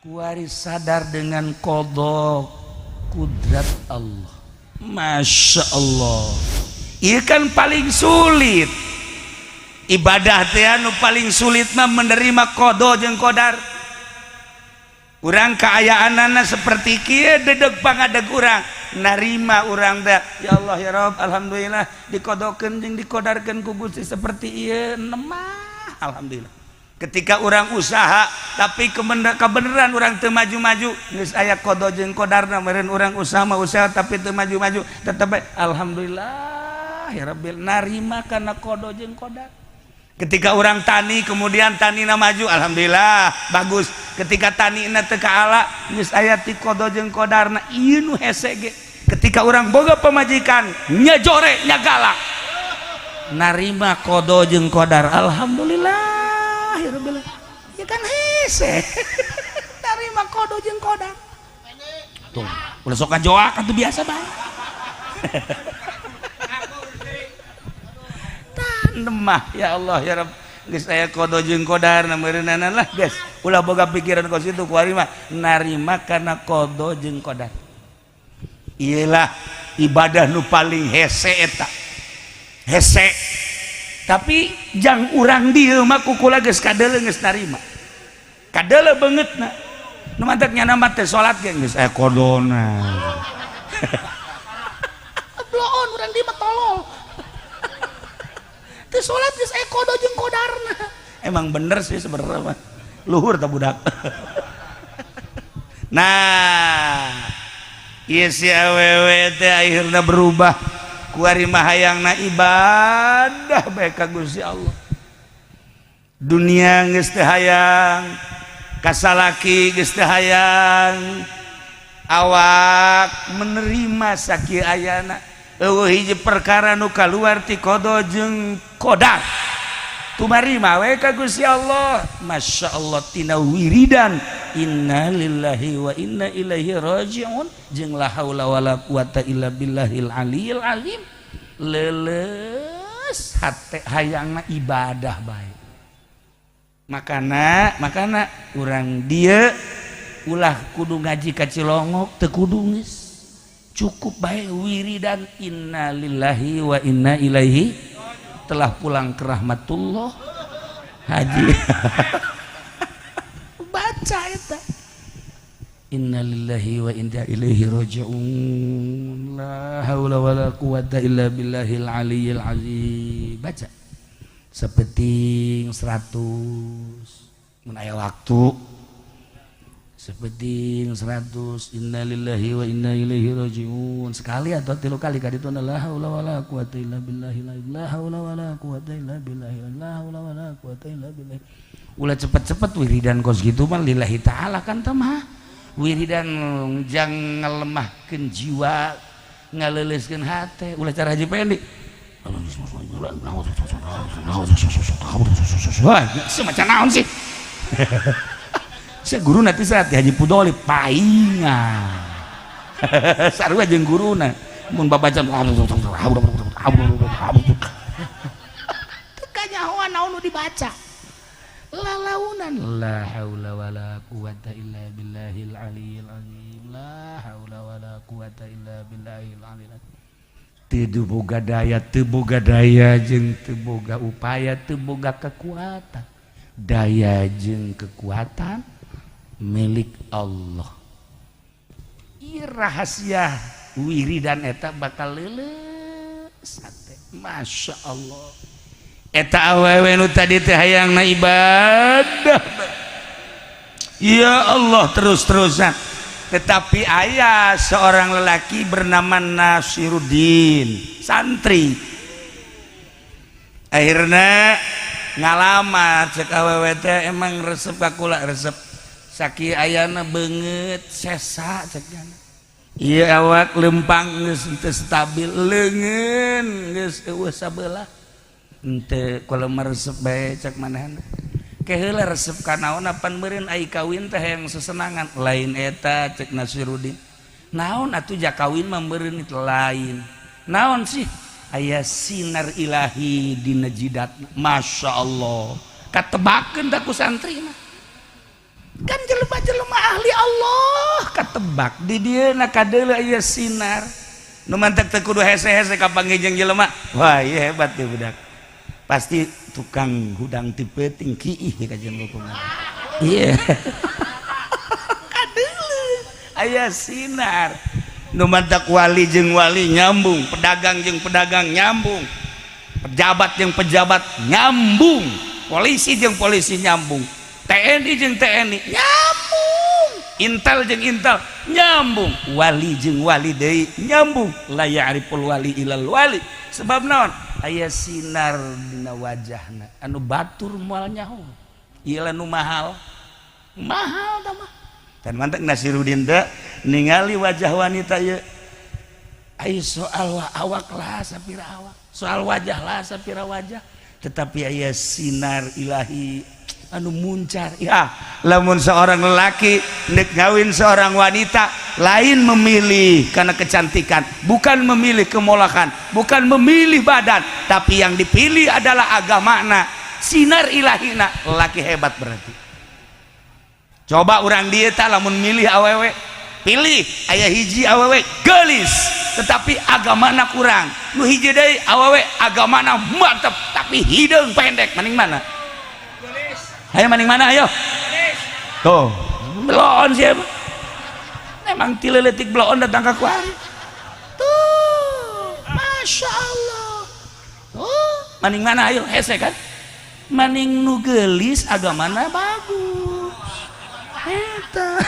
kuari sadar dengan qada kudrat Allah. Masya Allah, ieu kan paling sulit ibadah teh anu paling sulit mah menerima qada jeung qadar. Urang kaayaanana seperti kieu dedeg pangadeg urang narima urang teh ya Allah ya Rabb alhamdulillah dikodokeun jeung dikodarkeun ku Gusti seperti ieu nemah alhamdulillah. Ketika orang usaha tapi kebenaran orang teu maju-maju geus aya qada jeung qadarna meureun urang usaha mah usaha tapi teu maju-maju tetep alhamdulillah ya Rabbil narima kana qada jeung qadar. Ketika orang tani kemudian tanina maju alhamdulillah bagus. Ketika tanina teu kaala geus aya ti qada jeung qadarna ieu nu hese ge. Ketika orang boga pamajikan nya jore nya galak narima qada jeung qadar alhamdulillah ya kan hese narima qada jeung qadar tuh ulah sok kajoak atuh biasa bae nemah ya Allah ya Rabb geus aya qada jeung qadar meureunana lah geus ulah boga pikiran ka situ kuari mah narima kana qada jeung qadar. Iyalah ibadah nu paling hese eta hese tapi jang urang dieu mah kukula geus kadeuleu geus narima kadeuleu beungeutna nu mantek nyana mah teh salat ge geus aya qadana bloon urang dieu mah tolol teu salat geus aya qada jeung qadarna emang bener sih sebenarnya mah luhur tah budak nah ieu si awewe teh akhirna berubah kuari mah hayangna ibadah bae ka Gusti Allah. Dunia geus teu hayang, kasalaki geus teu hayang. Awak menerima sakieu ayana. Eueuh hiji perkara nu kaluar ti qada jeung qadar. Tumarima we ka Gusti Allah. Masya Allah tina wiridan inna lillahi wa inna ilaihi raji'un jeung la haula wala quwata illa billahil aliyil azim. Leuleus hate hayangna ibadah bae. Makana urang dieu ulah kudu ngaji ka Cilongok teu kudu geus. Cukup bae wiridan inna lillahi wa inna ilaihi telah pulang ke rahmatullah haji baca eta inna lillahi wa inna ilaihi raji'un la haula wala quwata illa billahil aliyyil azim baca sapeting 100 mun aya waktu sapeting 100 inna lillahi wa inna ilaihi raji'un sekali atau 3 kali kaditu la haula wala quwata illa billahi la haula wala quwata illa billahi la haula wala quwata illa billahi. Ulah cepet-cepet wiridan kos gitu mah lillahi taala kan teh mah wiridan jang ngalemahkeun jiwa ngaleuleuskeun hate ulah cara haji pendek wah semacam naon sih saya guru nanti saat Haji Pudoli paingan sarua jeung guruna mun babaca teu kanyahoan naon nu dibaca lalaunan la haula wala quwata illa billahil aliyil azim la haula wala quwata illa billahil aliyil azim teu boga daya jeung teu boga upaya teu boga kekuatan daya jeung kekuatan milik Allah. Ieu rahasia wiridan eta bakal leuleus hate. Masya Allah. Eta awewe nu tadi teh hayangna ibadah. Ya Allah terus-terusan. Tetapi aya seorang lelaki bernama Nasiruddin, santri. Akhirna ngalamat cek awewe teh emang resep kakula resep sakieu ayana beungeut sesa cekna ieu awak lempang geus teu stabil leungeun geus eueuh sabelah henteu kalau meresep bae cek manehna ke heula resep ka naon apan meureun ai kawin teh hayang sesenangan lain eta cek Nasiruddin naon atuh jak kawin mah meureun itu lain naon sih aya sinar ilahi dina jidatna Masya Allah katebakeun da ku santri mah kan jelema-jelema ahli Allah katebak di dia kadeula aya sinar nu mantek teu kudu hese-hese ka panggijeng jelema. Wah ieu hebat teh budak, pasti tukang hudang ti peuting kiih kajian hukum. Iya kadeula aya sinar nu mantek wali jeung wali nyambung, pedagang jeung pedagang nyambung, pejabat jeung pejabat nyambung, polisi jeung polisi nyambung, TNI jeung TNI nyambung, intel jeung intel nyambung, wali jeung wali deui nyambung. La ya'riful wali ilal wali, sebab naon aya sinar dina wajahna anu batur moal nyaho. Ieu nu mahal tah mah. Dan mantek Nasiruddin teh ningali wajah wanita ieu ai soal awak lah sapira awak, soal wajah lah sapira wajah, tetapi aya sinar ilahi anu muncar. Ya lamun seorang lelaki nek ngawin seorang wanita lain memilih karena kecantikan, bukan memilih kemolakan, bukan memilih badan, tapi yang dipilih adalah agamana, sinar ilahina. Lelaki hebat berarti. Coba orang dia tak lamun milih awewe, pilih aya hiji awewe gelis tetapi agamana kurang, nu hiji deui awewe agamana mantep tapi hideung pendek, maning mana? Ayo maning mana ayo? Tuh, belon siapa? Memang tileletik belon datang ke kuari. Tuh, masya Allah. Tuh, maning mana ayo? Hese kan? Maning nu gelis agamana bagus. Eta.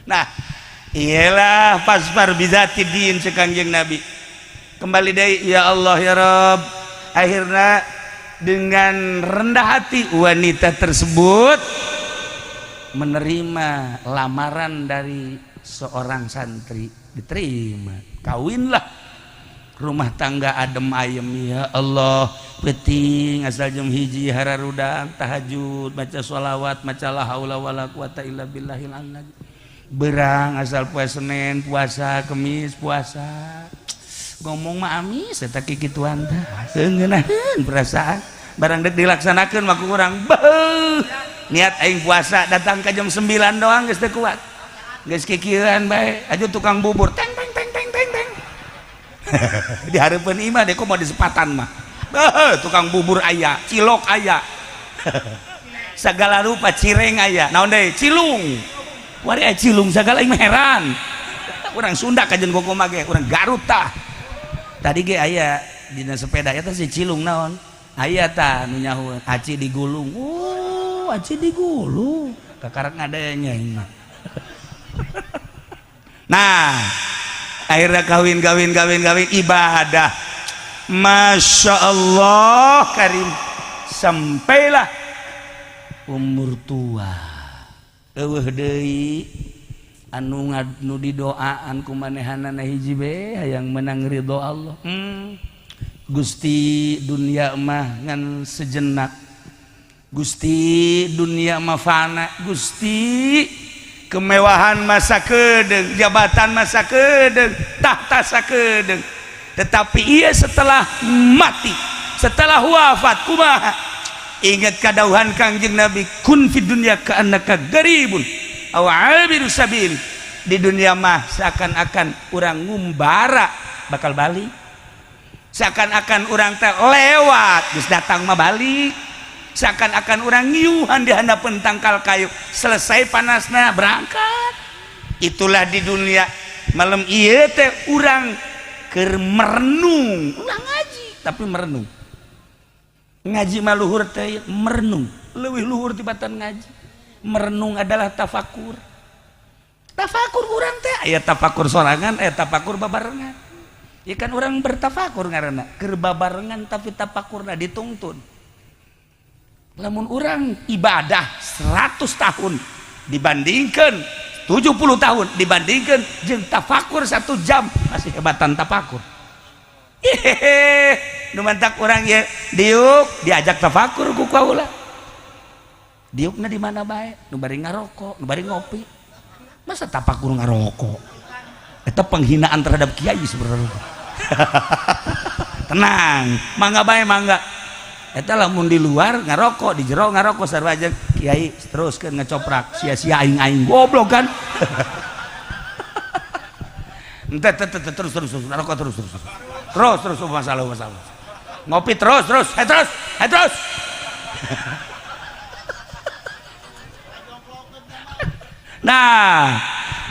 Nah, iyalah pasbar bizati din sekanjeng Nabi. Kembali deui ya Allah ya Rabb. Akhirnya dengan rendah hati wanita tersebut menerima lamaran dari seorang santri, diterima, kawinlah, rumah tangga adem ayem. Ya Allah, penting asal jam hiji hararudang tahajud, baca sholawat, maca la haula wala quwata illa billahil azim, berang asal poe Senin puasa, Kemis puasa, ngomong mah amis eta kikituan teh seungeunahkeun perasaan barang dek dilaksanakeun mah ku urang beuh niat aing puasa datang ka jam 9 doang geus teu kuat, geus kikieuan bae aju tukang bubur teng teng teng teng teng teng di hareupeun imah dek mau di sepatan mah beuh tukang bubur aya, cilok aya segala rupa cireng aya, naon deui cilung wari aya cilung sagala aing heran. Urang Sunda kajen koko mage, urang Garut tah. Tadi ge aya dina sepeda eta si cilung naon? Aya tah nu nyahoeun aci digulung. Oh, aci digulung. Kakarek ngadenya mah. Nah, akhirnya kawin ibadah. Masya Allah karim. Sampailah umur tua. Eueuh deui anu didoaan ku manehanana hiji be hayang menang ridho Allah. Gusti dunia mah ngan sejenak, Gusti dunia mah fana, Gusti kemewahan masa keudeuh, jabatan masa keudeuh, tahta sakeudeuh, tetapi ia setelah mati, setelah wafat kumaha? Ingat kadauhan Kangjeng Nabi, kun fid dunya ka'annaka garibun aw abiru sabil. Di dunia mah seakan-akan orang ngumbara bakal balik, seakan-akan orang teh lewat geus datang mah balik, seakan-akan orang ngiuhan di handapeun tangkal kayu selesai panasna berangkat. Itulah di dunia. Malam ieu teh urang keur merenung, ulah ngaji tapi merenung. Ngaji mah luhur teh merenung, leuwih luhur tibatan ngaji. Merenung adalah tafakur. Tafakur urang teh aya tafakur sorangan, aya tafakur babarengan. Ya kan orang bertafakur ngaranna keur babarengan tapi tafakurna ditungtun. Lamun urang ibadah 100 tahun dibandingkan 70 tahun dibandingkan jeung tafakur 1 jam, masih hebatan tafakur. Nu mantak urang ye diuk diajak tafakur ku kaula. Diukna di mana bae? Nu bari ngarokok, nu bari ngopi. Masa tapakur ngarokok? Eta penghinaan terhadap kiai sebenarnya. Tenang, mangga bae mangga. Eta lamun di luar ngarokok, di jero ngarokok sarua jeung kiai teruskeun ngecoprak sia-sia aing goblok kan. Ente terus rokok terus masalah ngopi terus nah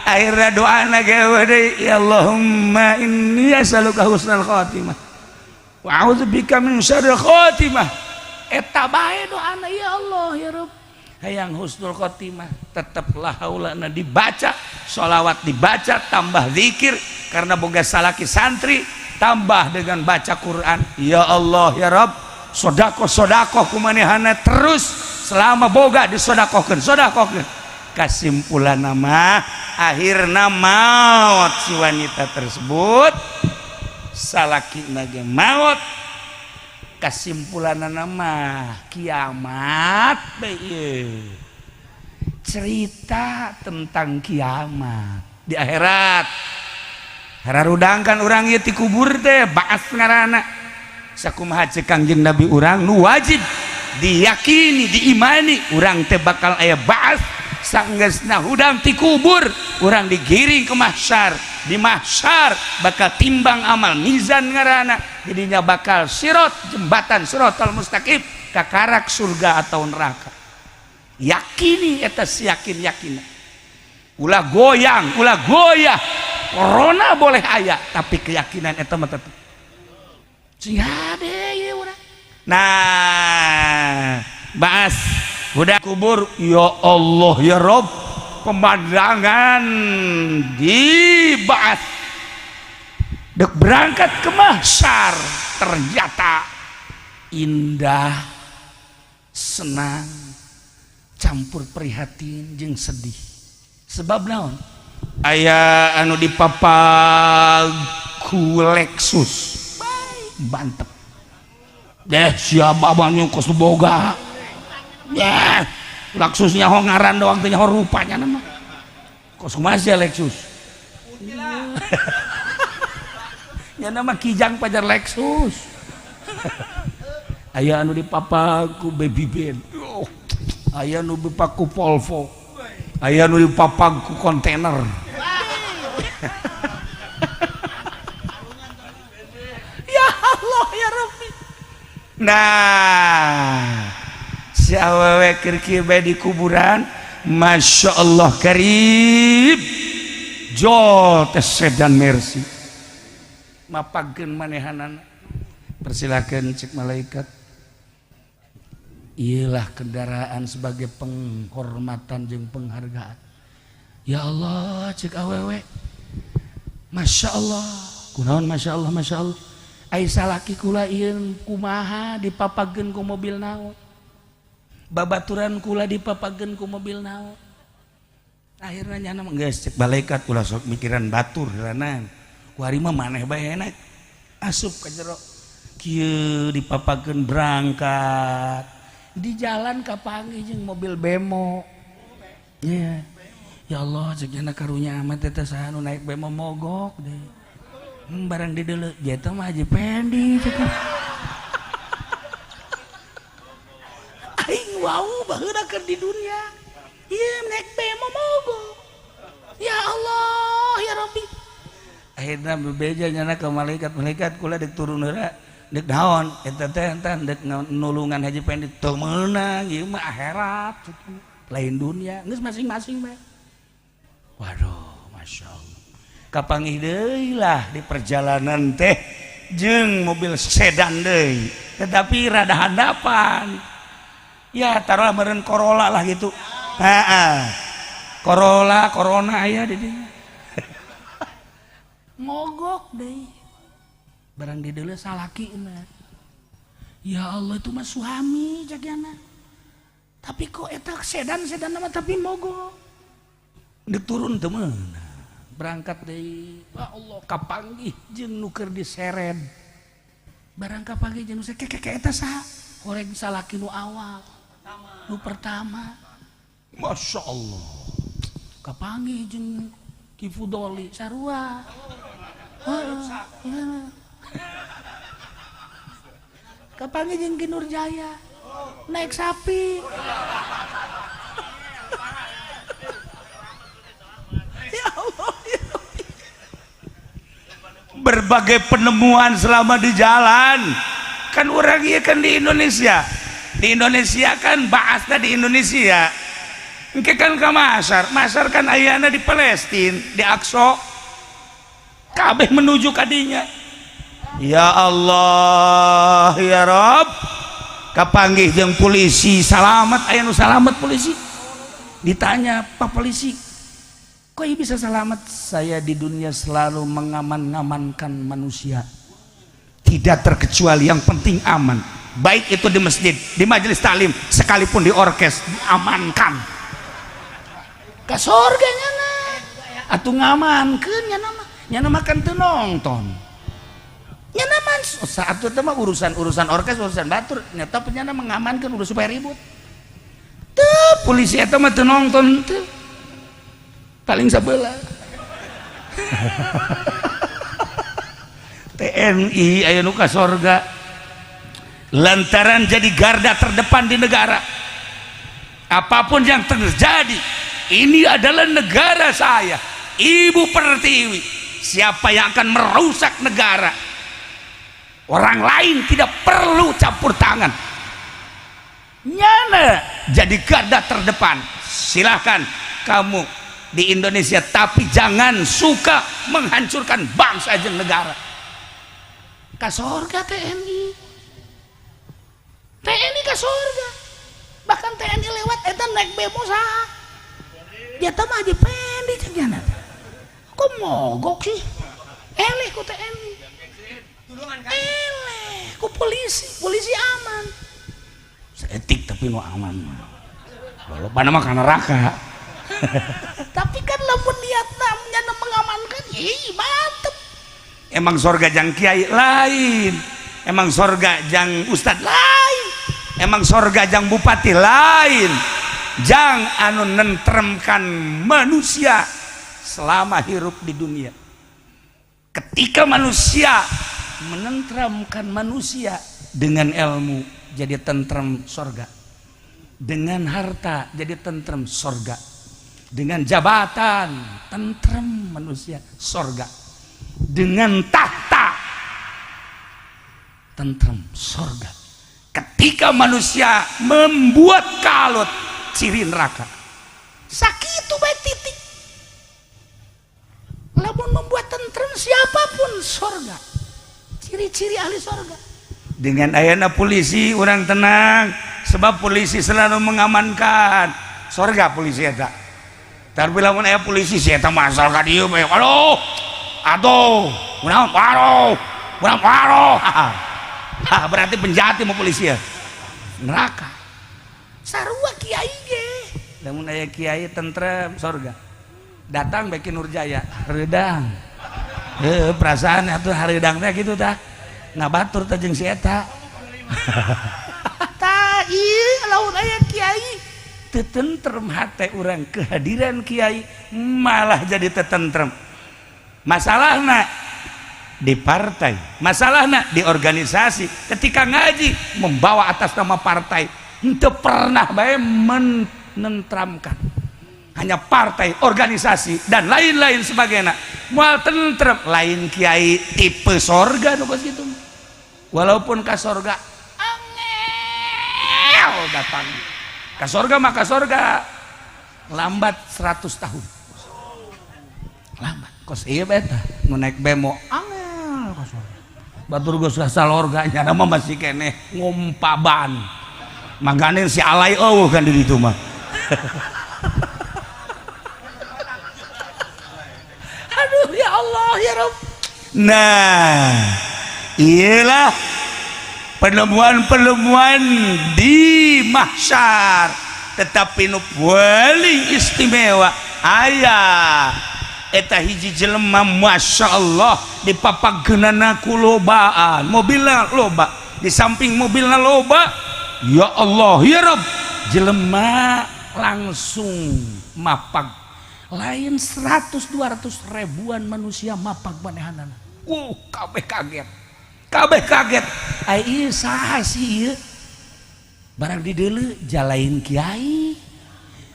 akhirnya doa nage ya Allahumma inni as'aluka husnal khatimah wa a'udzubika min syarril khatimah eta bae doana ya Allah ya Rabb hayang husnul khotimah tetaplah haulana dibaca sholawat dibaca tambah zikir karena boga salaki santri tambah dengan baca Quran ya Allah ya Rabb sodakoh kumanehana terus selama boga disodakohkeun kasimpulan nama akhirna maut si wanita tersebut salaki nage maut kesimpulan nama kiamat cerita tentang kiamat di akhirat hararudangkan orang ieu ti kubur teh baas ngaranna sakumaha ceuk Kangjeng Nabi urang nu wajib diyakini diimani urang teh bakal aya baas sanggeusna hudang ti kubur urang digiring ke mahsyar di mahsyar bakal timbang amal mizan ngaranna jadinya bakal sirot jembatan siratal mustaqim kakarak surga atau neraka yakini eta yakin ulah goyang ulah goyah corona boleh aya tapi keyakinan eta mah tetep cihade ieu urang nah baas udah kubur ya Allah ya Rob pemandangan dibahas dek berangkat ke mahsyar ternyata indah senang campur prihatin jeung sedih sebab naon aya anu dipapag ku Lexus bantep deh siapa banyak kos boga ya Lexusnya ho ngaran doang teh ho rupanya nama kos masih Lexus ya nama kijang pajar Lexus aya anu dipapag ku Baby Ben aya anu dipapag ku Volvo aya anu dipapag ku kontainer ya Allah ya Rabbi nah si awewe keur bae di kuburan Masya Allah karib jol tes sedan Mercy mapagkeun manehanana persilakan cek malaikat iyalah kendaraan sebagai penghormatan jeung penghargaan ya Allah cek awewe Masya Allah kunaon Masya Allah ai salaki kula ieu kumaha dipapagkeun ku mobil naon babaturan kula dipapagkeun ku mobil naon akhirna nyana geus cek malaikat ulah sok mikiran batur heureunana ku ari mah maneh bae enak asup ka jero kieu dipapagkeun berangkat di jalan kapanggih jeung mobil bemo yeah. Ya Allah cek nyana karunya amat eta saha nu naik bemo mogok deh barang di deuleu jeta mah Haji Pendi cek aing wau baheula keur di dunia ieu naik bemo mogok ya Allah ya Rabbi akhirna bebeja nyana ke malaikat kula dek turun heula dek naon eta teh entan dek nulungan Haji Pendi teu meunang ieu mah akhirat lain dunia geus masing-masing bae waduh Masya Allah kapanggih deui lah di perjalanan teh jeung mobil sedan deui tetapi rada handapan ya taruhlah meureun Corolla lah gitu Corona aya di dieu mogok deh barang di deuleu salakina ya Allah itu mah suami jagiana tapi kok eta sedan mah tapi mogok dek turun teu meunang berangkat deui ya Allah kapanggih jeung nu keur diseret barang kapanggih jeung nu keke eta saha horeng salaki nu awal nu pertama Masya Allah kapanggih jeung Ki Fudoli sarua kapanggih jeung Ki Nurjaya naik sapi berbagai penemuan selama di jalan. Kan orang iya kan di Indonesia kan bahasnya di Indonesia. Engke kan ke Masar kan ayana di Palestina, di Aqsa. Kabeh menuju kadinya. Ya Allah, ya Rob, kapanggih jeung polisi salamet, aya nu salamet polisi. Ditanya, Pak polisi, kok bisa selamat? Saya di dunia selalu mengaman-ngamankan manusia. Tidak terkecuali yang penting aman. Baik itu di masjid, di majelis taklim, sekalipun di orkes, diamankan. Ka surganya na. Atuh ngamankeun nya nama kan teu nonton. Nya nama saat itu mah urusan orkes, urusan batur, nyata penyana mengamankan udah supaya ribut. Tuh polisi eta mah teu nonton teu. Paling sabeula. TNI aya nu ka sorga lantaran jadi garda terdepan di negara. Apapun yang terjadi, ini adalah negara saya, Ibu Pertiwi. Siapa yang akan merusak negara, orang lain tidak perlu campur tangan. Nyana jadi garda terdepan. Silahkan kamu di Indonesia, tapi jangan suka menghancurkan bangsa dan negara. Ka sorga TNI ka sorga. Bahkan TNI lewat eta naik bemo saha. Dia teh mah aja pendi cenah. Kok mogok sih? Eleh ku TNI. Eleh ku polisi aman. Seetik tapi nu aman. Walaupun mah ka neraka. Tapi kan lamun niatna nyana mengamankan, mantep. Emang sorga jang kiai lain, emang sorga jang ustad lain, emang sorga jang bupati lain. Jang anu nentremkan manusia selama hirup di dunia. Ketika manusia menenteramkan manusia dengan ilmu, jadi tentrem sorga. Dengan harta jadi tentrem sorga. Dengan jabatan tentrem manusia sorga. Dengan tahta tentrem sorga. Ketika manusia membuat kalut, ciri neraka. Sakitu baik titik. Lamun membuat tentrem siapapun sorga. Ciri-ciri ahli sorga. Dengan ayana polisi orang tenang, sebab polisi selalu mengamankan sorga polisi eta. Tapi lamun aya polisi si eta masal ka dieu bae. Aduh, urang paro. Berarti penjahat mau polisi ya. Neraka. Sarua kiai ge. Lamun aya kiai tentrem sorga. Datang beki Nurjaya, hareudang. Perasaan atuh hareudang teh kitu tah. Ngabatur teh jeung si eta. Tah ieu lamun aya kiai teu tentrem hate urang, kehadiran kiai malah jadi teu tentrem. Masalahna di partai, masalahna di organisasi. Ketika ngaji membawa atas nama partai, henteu pernah bae menentramkan. Hanya partai, organisasi dan lain-lain sebagainya. Moal tentrem, lain kiai tipe sorga nu geus kitu. Walaupun ka sorga angel datang. Ka sorga maka sorga lambat 100 tahun. Lambat. Kos ieu beta nu naik bemo angel ka sorga. Batur geus salorga nya mah masih keneh ngompaban. Mangane si alay eueuh kan di ditu mah. Aduh ya Allah ya Rabb. Nah, iyalah penemuan-penemuan di mahsyar, tetapi nu paling istimewa aya eta hiji jelema masyaallah dipapageunana ku lobaan, mobilna loba, di samping mobilna loba, ya Allah ya Rabb, jelema langsung mapag lain 100-200 ribuan manusia mapag manehanana. Kabeh kaget. Kabeh kaget. Ai ieu saha sih ieu? Barang di dieu jalain kiai.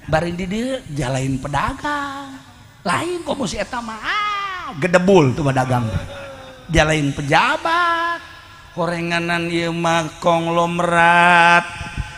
Barang di dieu jalain pedagang. Lain komo si eta mah gedebul tuh pedagang. dia lain pejabat horenganan ieu mah konglomerat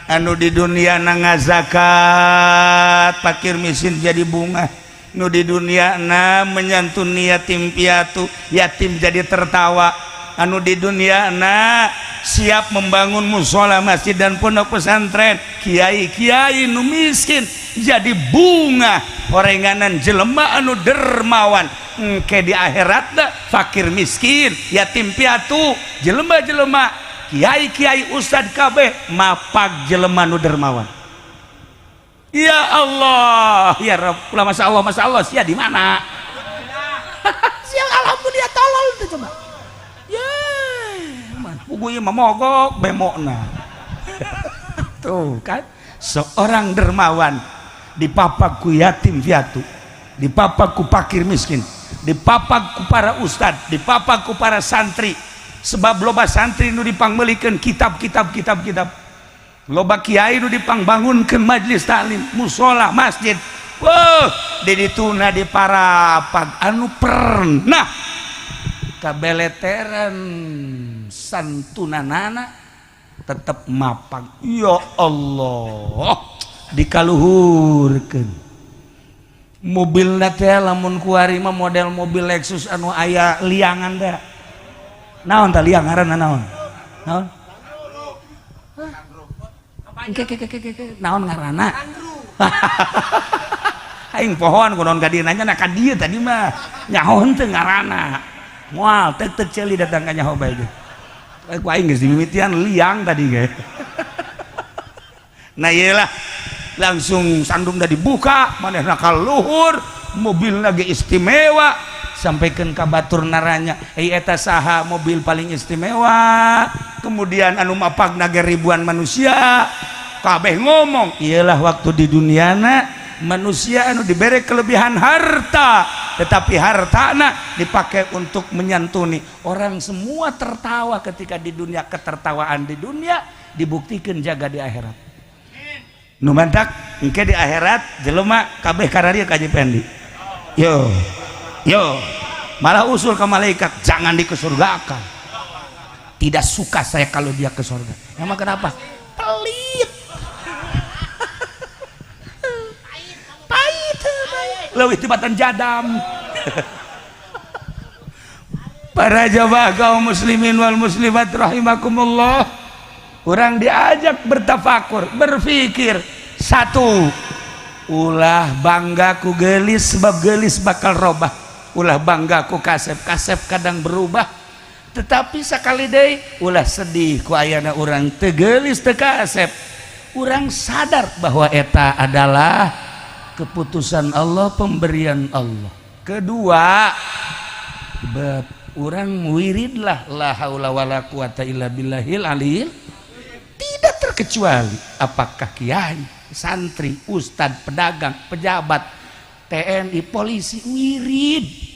anu di dunia na zakat fakir miskin jadi bunga nu di dunia na menyantuni yatim piatu yatim jadi tertawa anu di dunia na siap membangun musola masjid dan pondok pesantren kiai-kiai nu miskin jadi bunga horenganan jelema anu dermawan engke di akhirat da fakir miskin yatim piatu jelema-jelema kiai-kiai ustad kabeh mapag jelema nu dermawan. Ya Allah ya Rabb masya Allah sia di mana sia alhamdulillah tolol tuh coba ya puguy mah mogok bemokna tuh kan seorang dermawan dipapak ku yatim piatu dipapak ku fakir miskin dipapak ku para ustad dipapak ku para santri sebab loba santri nu dipangmeulikeun kitab loba kiai nu dipangbangunkeun majelis taklim musola masjid di dituna di para anu pernah kabeleteran santunanana tetap mapang ya Allah dikaluhurkeun mobil teh lamun kuari mah model mobil Lexus anu aya liangan da naon tah liang ngaranna naon naon ngaranna aing pohon kunaon ka dieu nanya na ka dieu tadi mah nyahoan teu ngaranna moal tek ceuli datang ka nyaho bae ge ku aing geus dimimitian liang tadi ge nah ieu lah langsung sandung dah dibuka manehna ka luhur mobilna ge istimewa sampaikan ka batur naranya eta saha mobil paling istimewa kemudian anu mapagna ge ribuan manusia kabeh ngomong iyalah waktu di duniana manusia anu diberi kelebihan harta tetapi hartana dipakai untuk menyantuni orang semua tertawa ketika di dunia ketertawaan di dunia dibuktikan jaga di akhirat nu mantak engke di akhirat jelema kabeh kararieu ka Haji Pendi yo malah usul ke malaikat jangan dikesurgakan tidak suka saya kalau dia ke surga emang kenapa pelit pahit leuwih tibatan jadam para jamaah kaum muslimin wal muslimat rahimakumullah orang diajak bertafakur berpikir satu ulah bangga ku gelis sebab gelis bakal robah ulah bangga ku kasep kadang berubah tetapi sakali deui ulah sedih ku ayana urang teu geulis teu kasep urang sadar bahwa eta adalah keputusan Allah pemberian Allah kedua urang wiridlah la haula wala quwata illa billahil aliyil tidak terkecuali apakah kiai santri ustad pedagang pejabat TNI polisi wirid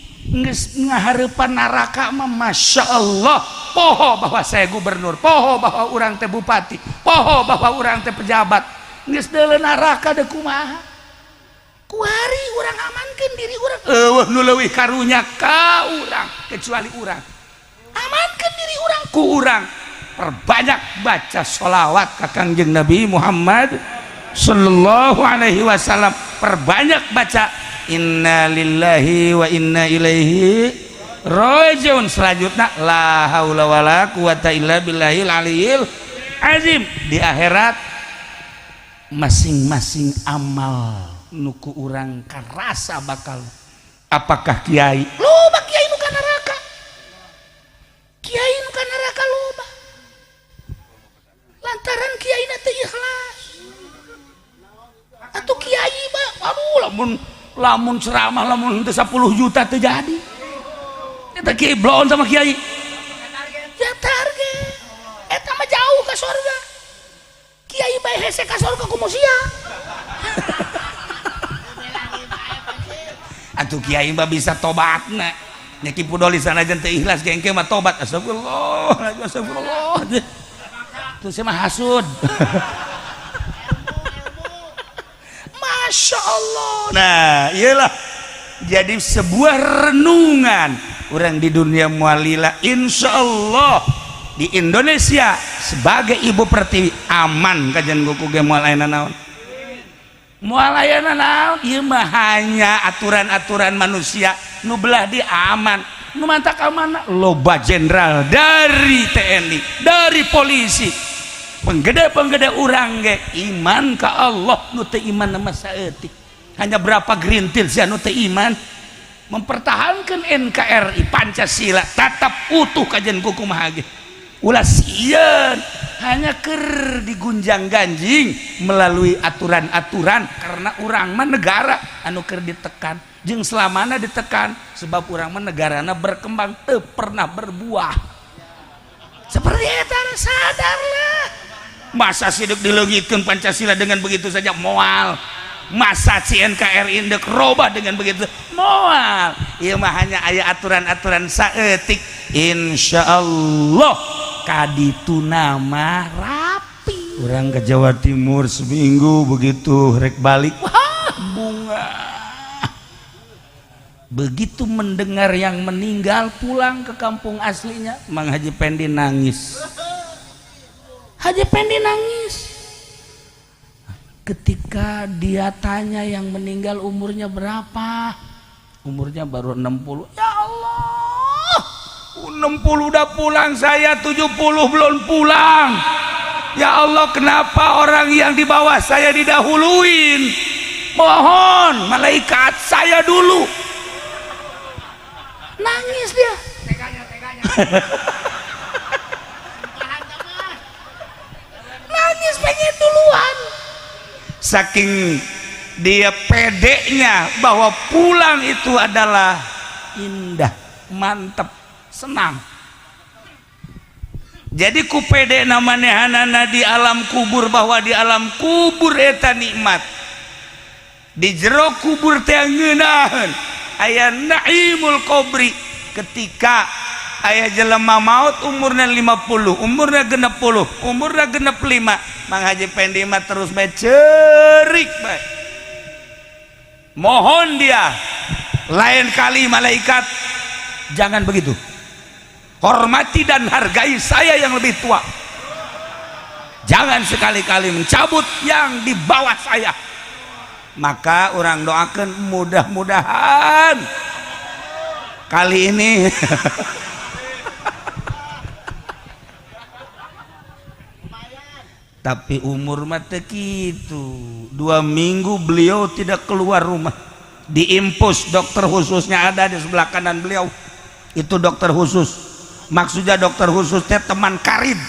ngahareupan neraka mah masya Allah poho bahwa saya gubernur poho bahwa urang teh bupati poho bahwa urang teh pejabat geus deuleu neraka da kumaha kuari urang amankeun diri urang eueuh nu leuwih karunya ka urang kecuali urang amankeun diri urang ku urang perbanyak baca sholawat ka Kangjeng Nabi Muhammad sallallahu alaihi wasallam perbanyak baca inna lillahi wa inna ilaihi rajiun selanjutnya la haula wala quwata illa billahil aliyil azim di akhirat masing-masing amal nuku urang karasa bakal apakah kiai loba kiai nu ka neraka kiai nu ka neraka loba lantaran kiai na teu ikhlas atuh kiai mah aduh lamun ceramah lamun teu 10 juta teu jadi eta kiai bloon sama kiai ya target eta mah jauh ka surga kiai bae hese ka surga kumaha sia atuh kiai mah bisa tobatna nya kipu doli sanajan teu ikhlas gengke mah tobat astagfirullah tuh saya mah hasud Masya Allah nah iyalah jadi sebuah renungan orang di dunia mualila. Insya Allah di Indonesia sebagai ibu pertiwi aman kajian kuku ge moal ayeuna naon moal ayeuna naon ieu mah hanya aturan-aturan manusia nu belah di aman nu mantap amanna loba jenderal dari TNI dari polisi penggede-penggede urang ge iman ka Allah nu teu iman nama saeutik hanya berapa gerintil sia nu teu iman mempertahankan NKRI Pancasila tetap utuh kajian kuku mah ge ulah sieun hanya ker digunjang ganjing melalui aturan-aturan karena urang mah negara anu keur ditekan jeung selamana ditekan sebab urang mah negarana berkembang teu pernah berbuah seperti eta sadarlah masa sideuk dileungitkeun Pancasila dengan begitu saja moal masa si NKRI indek robah dengan begitu moal ieu mah hanya aya aturan-aturan saeutik insyaallah kaditu nama rapi orang ke Jawa Timur seminggu begitu rek balik wah bunga begitu mendengar yang meninggal pulang ke kampung aslinya Mang Haji Pendi nangis Haji Pendi nangis ketika dia tanya yang meninggal umurnya berapa umurnya baru 60 ya Allah 60 udah pulang saya 70 belum pulang ya Allah kenapa orang yang di bawah saya didahuluin mohon malaikat saya dulu nangis dia teganya nangis pengen duluan saking dia pedenya bahwa pulang itu adalah indah mantap senang jadi ku pede namanehanana di alam kubur bahwa di alam kubur eta nikmat di jero kubur teh ngeunaheun aya naimul qabri ketika aya jelema maut umurna 50 umurna 60 umurna 65 Mang Haji Pendi mah terus bae ceurik bae mohon dia lain kali malaikat jangan begitu hormati dan hargai saya yang lebih tua jangan sekali-kali mencabut yang di bawah saya maka orang doakan mudah-mudahan kali ini tapi umur mata gitu 2 minggu beliau tidak keluar rumah diimpus dokter khususnya ada di sebelah kanan beliau itu dokter khusus maksudnya dokter khusus teh teman karib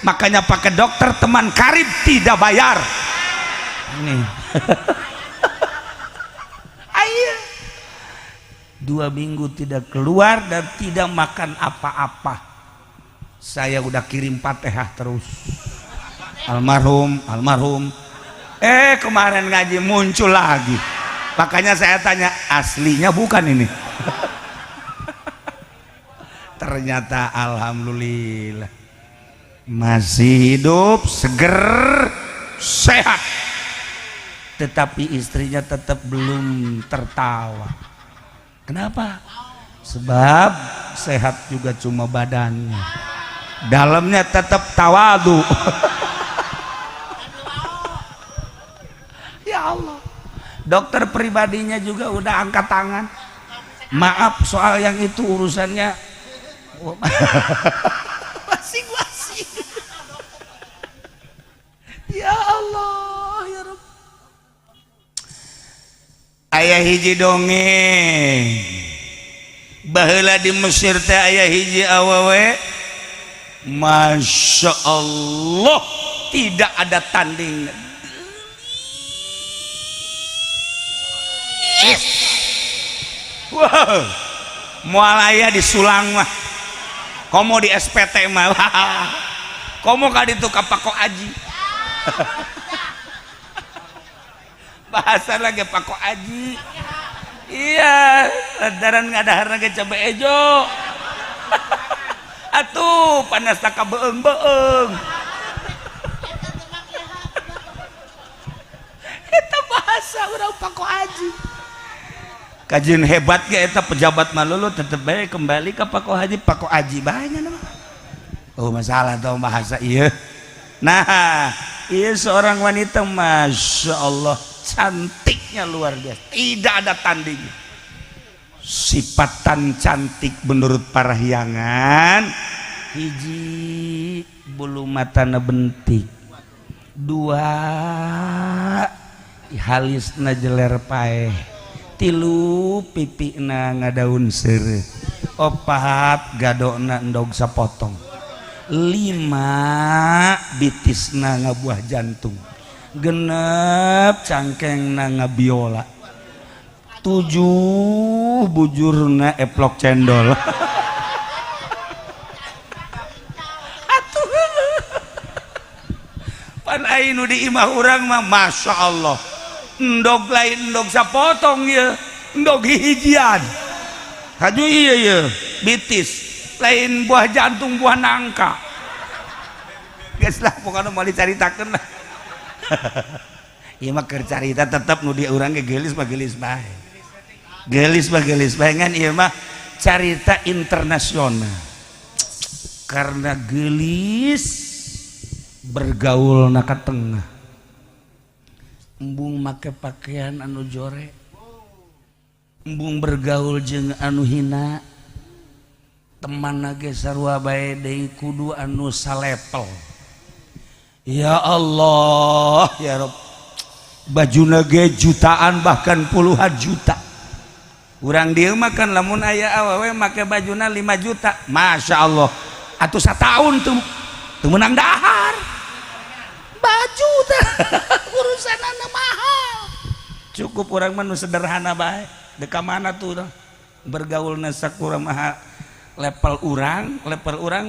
makanya pakai dokter teman karib tidak bayar ini ayo 2 minggu tidak keluar dan tidak makan apa-apa saya udah kirim Fatihah terus almarhum kemarin ngaji muncul lagi makanya saya tanya aslinya bukan ini ternyata alhamdulillah masih hidup seger sehat tetapi istrinya tetap belum tertawa kenapa sebab sehat juga cuma badannya dalamnya tetap tawadu ya Allah dokter pribadinya juga udah angkat tangan maaf soal yang itu urusannya masing-masing ya Allah ya Rabb aya hiji dongeng baheula di Mesir teh aya hiji awewe Masya Allah tidak ada tanding wow moal aya di Sulang mah komo di SPT mah komo ka ditu ka Pako Aji bahasa lagi Pako Aji iya lantaran ngadaharna ge cabe ejo atuh panas tak beung-beung eta bahasa urang Pako Aji kajian hebat ge eta pejabat malulu tetep bae kembali ke Pak Haji banyak nama. Oh masalah tau bahasa iya. Nah iya seorang wanita Masya Allah cantiknya luar biasa, tidak ada tandingnya. Sifatan cantik menurut para hiangan, hiji bulu matana bentik, dua halisna jeler paeh, tilu pipina ngadaun seureut, opat gadokna endog sapotong, lima bitisna ngabuah jantung, genep cangkengna ngabiola, tujuh bujurna eplok cendol. Atuh pan ainu di imah urang mah Masya Allah endog lain endog sapotong ya, endog hijian haju iya ya bitis lain buah jantung buah nangka geus lah pokoknya mau dicaritakeun lah. Ieu mah keur carita tetep nu di urang ge geulis mah geulis bae. Gelis bahengan ieu mah carita internasional karena gelis bergaul na ka tengah embung make pakaian anu jore, embung bergaul jeung anu hina, teman ge sarua bae deui kudu anu salepel. Ya Allah ya Rabb, bajuna ge jutaan bahkan puluhan juta. Urang dieu makan lamun aya awewe make bajuna 5 juta, Masya Allah atuh satahun tuh menang dahar baju teh. Urusanana mahal, cukup urang mah nu sederhana bae. Deka mana tuh bergaulna sakumaha level urang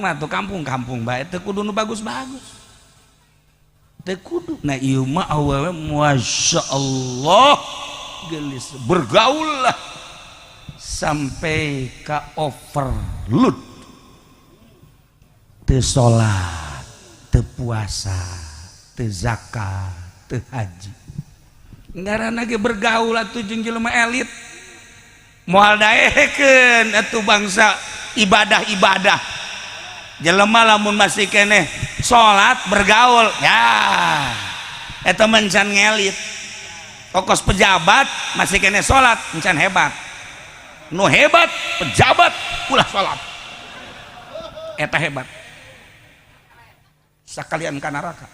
mah tuh kampung-kampung bae teu kudu nu bagus-bagus, teu kudu. Nah ieu mah awewe Masya Allah gelis bergaul lah sampai ka overload, teu salat, teu puasa, teu zakat, teu haji. Ngaranna ge bergaul atuh jeung jelema elit. Moal daekeun atuh bangsa ibadah-ibadah. Jelema lamun masih keneh salat bergaul, ya eta mencan ngelit. Kokos pejabat masih keneh salat, mencan hebat. Nu hebat pejabat ulah salat, eta hebat sakalian ka neraka.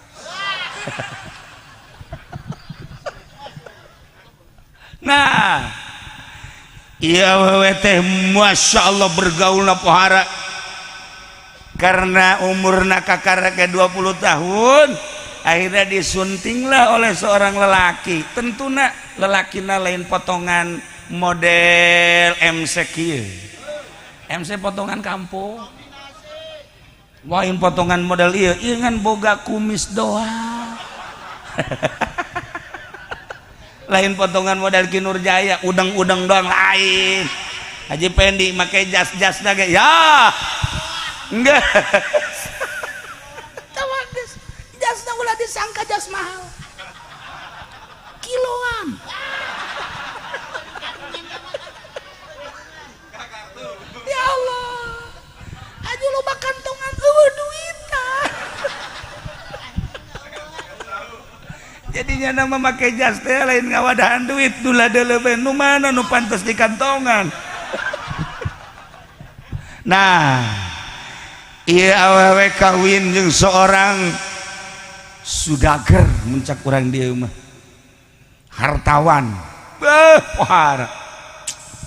Nah iya wewe teh Masya Allah bergaulna pohara karena umurna kakareke 20 tahun akhirnya disuntinglah oleh seorang lelaki. Tentuna lelakina lain potongan model MC kieu, MC potongan kampung, lain potongan model ieu ngan boga kumis doang. Lain potongan model Ki Nurjaya udeng-udeng doang lain. Haji Pendi make jas-jas ge ya enggak tawang geus jasna ulah disangka jas mahal kiloan. Ya Allah aju loba kantongan duitan. Jadinya nama make jas teh lain ngawadahan duit dula deuleuh nu mana nu pantes di kantongan. Nah ieu awewe kawin jeung seorang sudager muncak urang dieu mah hartawan pohara.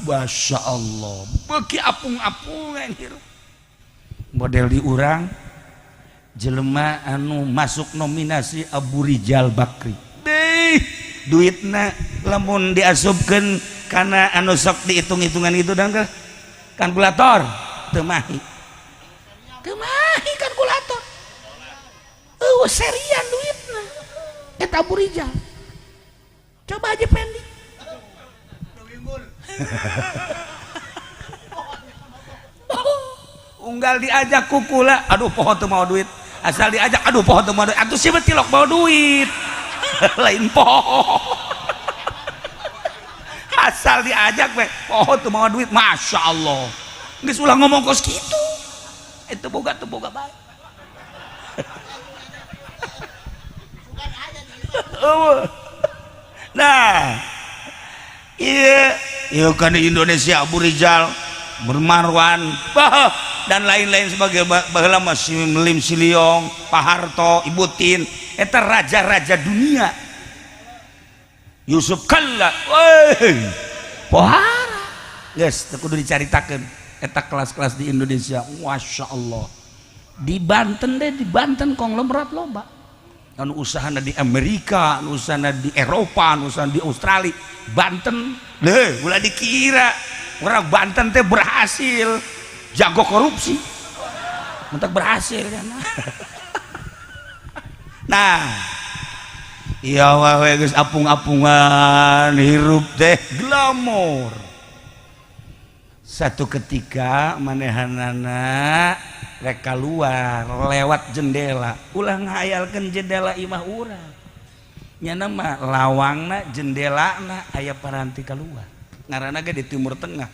Masya Allah beuki apung-apung anjir. Model di urang jelema anu masuk nominasi Abu Rijal Bakri deh duitna lamun diasupkeun kana anu sok dihitung-hitungan itu dan kalkulator teu mahi kalkulator serian duitna eta Abu Rijal. Coba aja Pendi unggal diajak kukula aduh poho teu mau duit, asal diajak aduh poho teu mau duit, atuh si betilok mau duit. Lain poho asal diajak we poho tuh mau duit masya Allah geus ulah ngomong kos kitu itu boga baik. Nah iya kan di Indonesia Abu Rizal Bermarwan dan lain-lain sebagai baheula masih Lim Siliong Pak Harto Ibu Tin eta raja-raja dunia Yusuf Kalla pohara guys kudu dicaritakeun eta kelas-kelas di Indonesia masya Allah di Banten konglomerat loba anu usahana di Amerika anu usahana di Eropa anu usahana di Australia Banten ulah dikira orang Banten teh berhasil jago korupsi mentak berhasil kan nah iya wae geus apung-apungan hirup teh glamor satu ketika manehanana rek keluar lewat jendela ulah ngayalkeun jendela imah urang nya nama lawangna jendelana aya paranti keluar ngaranna ge di Timur Tengah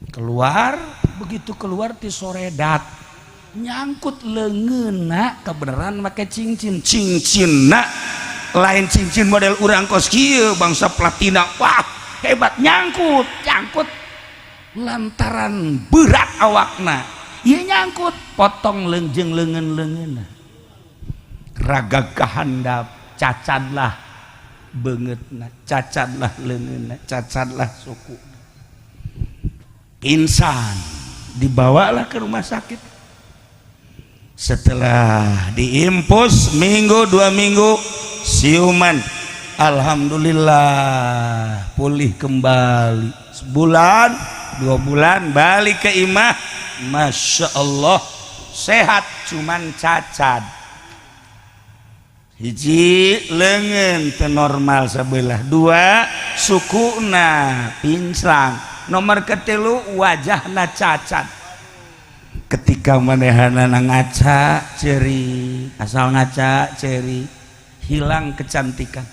keluar begitu keluar ti soredat nyangkut leungeunna kebenaran make cincinna lain cincin model urang kos kieu bangsa platina wah hebat nyangkut lantaran berat awakna ieu nyangkut potong leungjeng leungeun-leungeunna raga kahandap cacadlah beungeutna cacadlah leungeunna cacadlah suku pingsan dibawalah ke rumah sakit setelah diimpus minggu 2 minggu siuman alhamdulillah pulih kembali sebulan 2 bulan balik ke imah masya Allah sehat cuman cacat hiji leungeun teu normal sabelah 2 sukuna pinsang nomor ketilu wajahna cacat ketika manehanana ngaca ceri asal ngaca ceri hilang kecantikan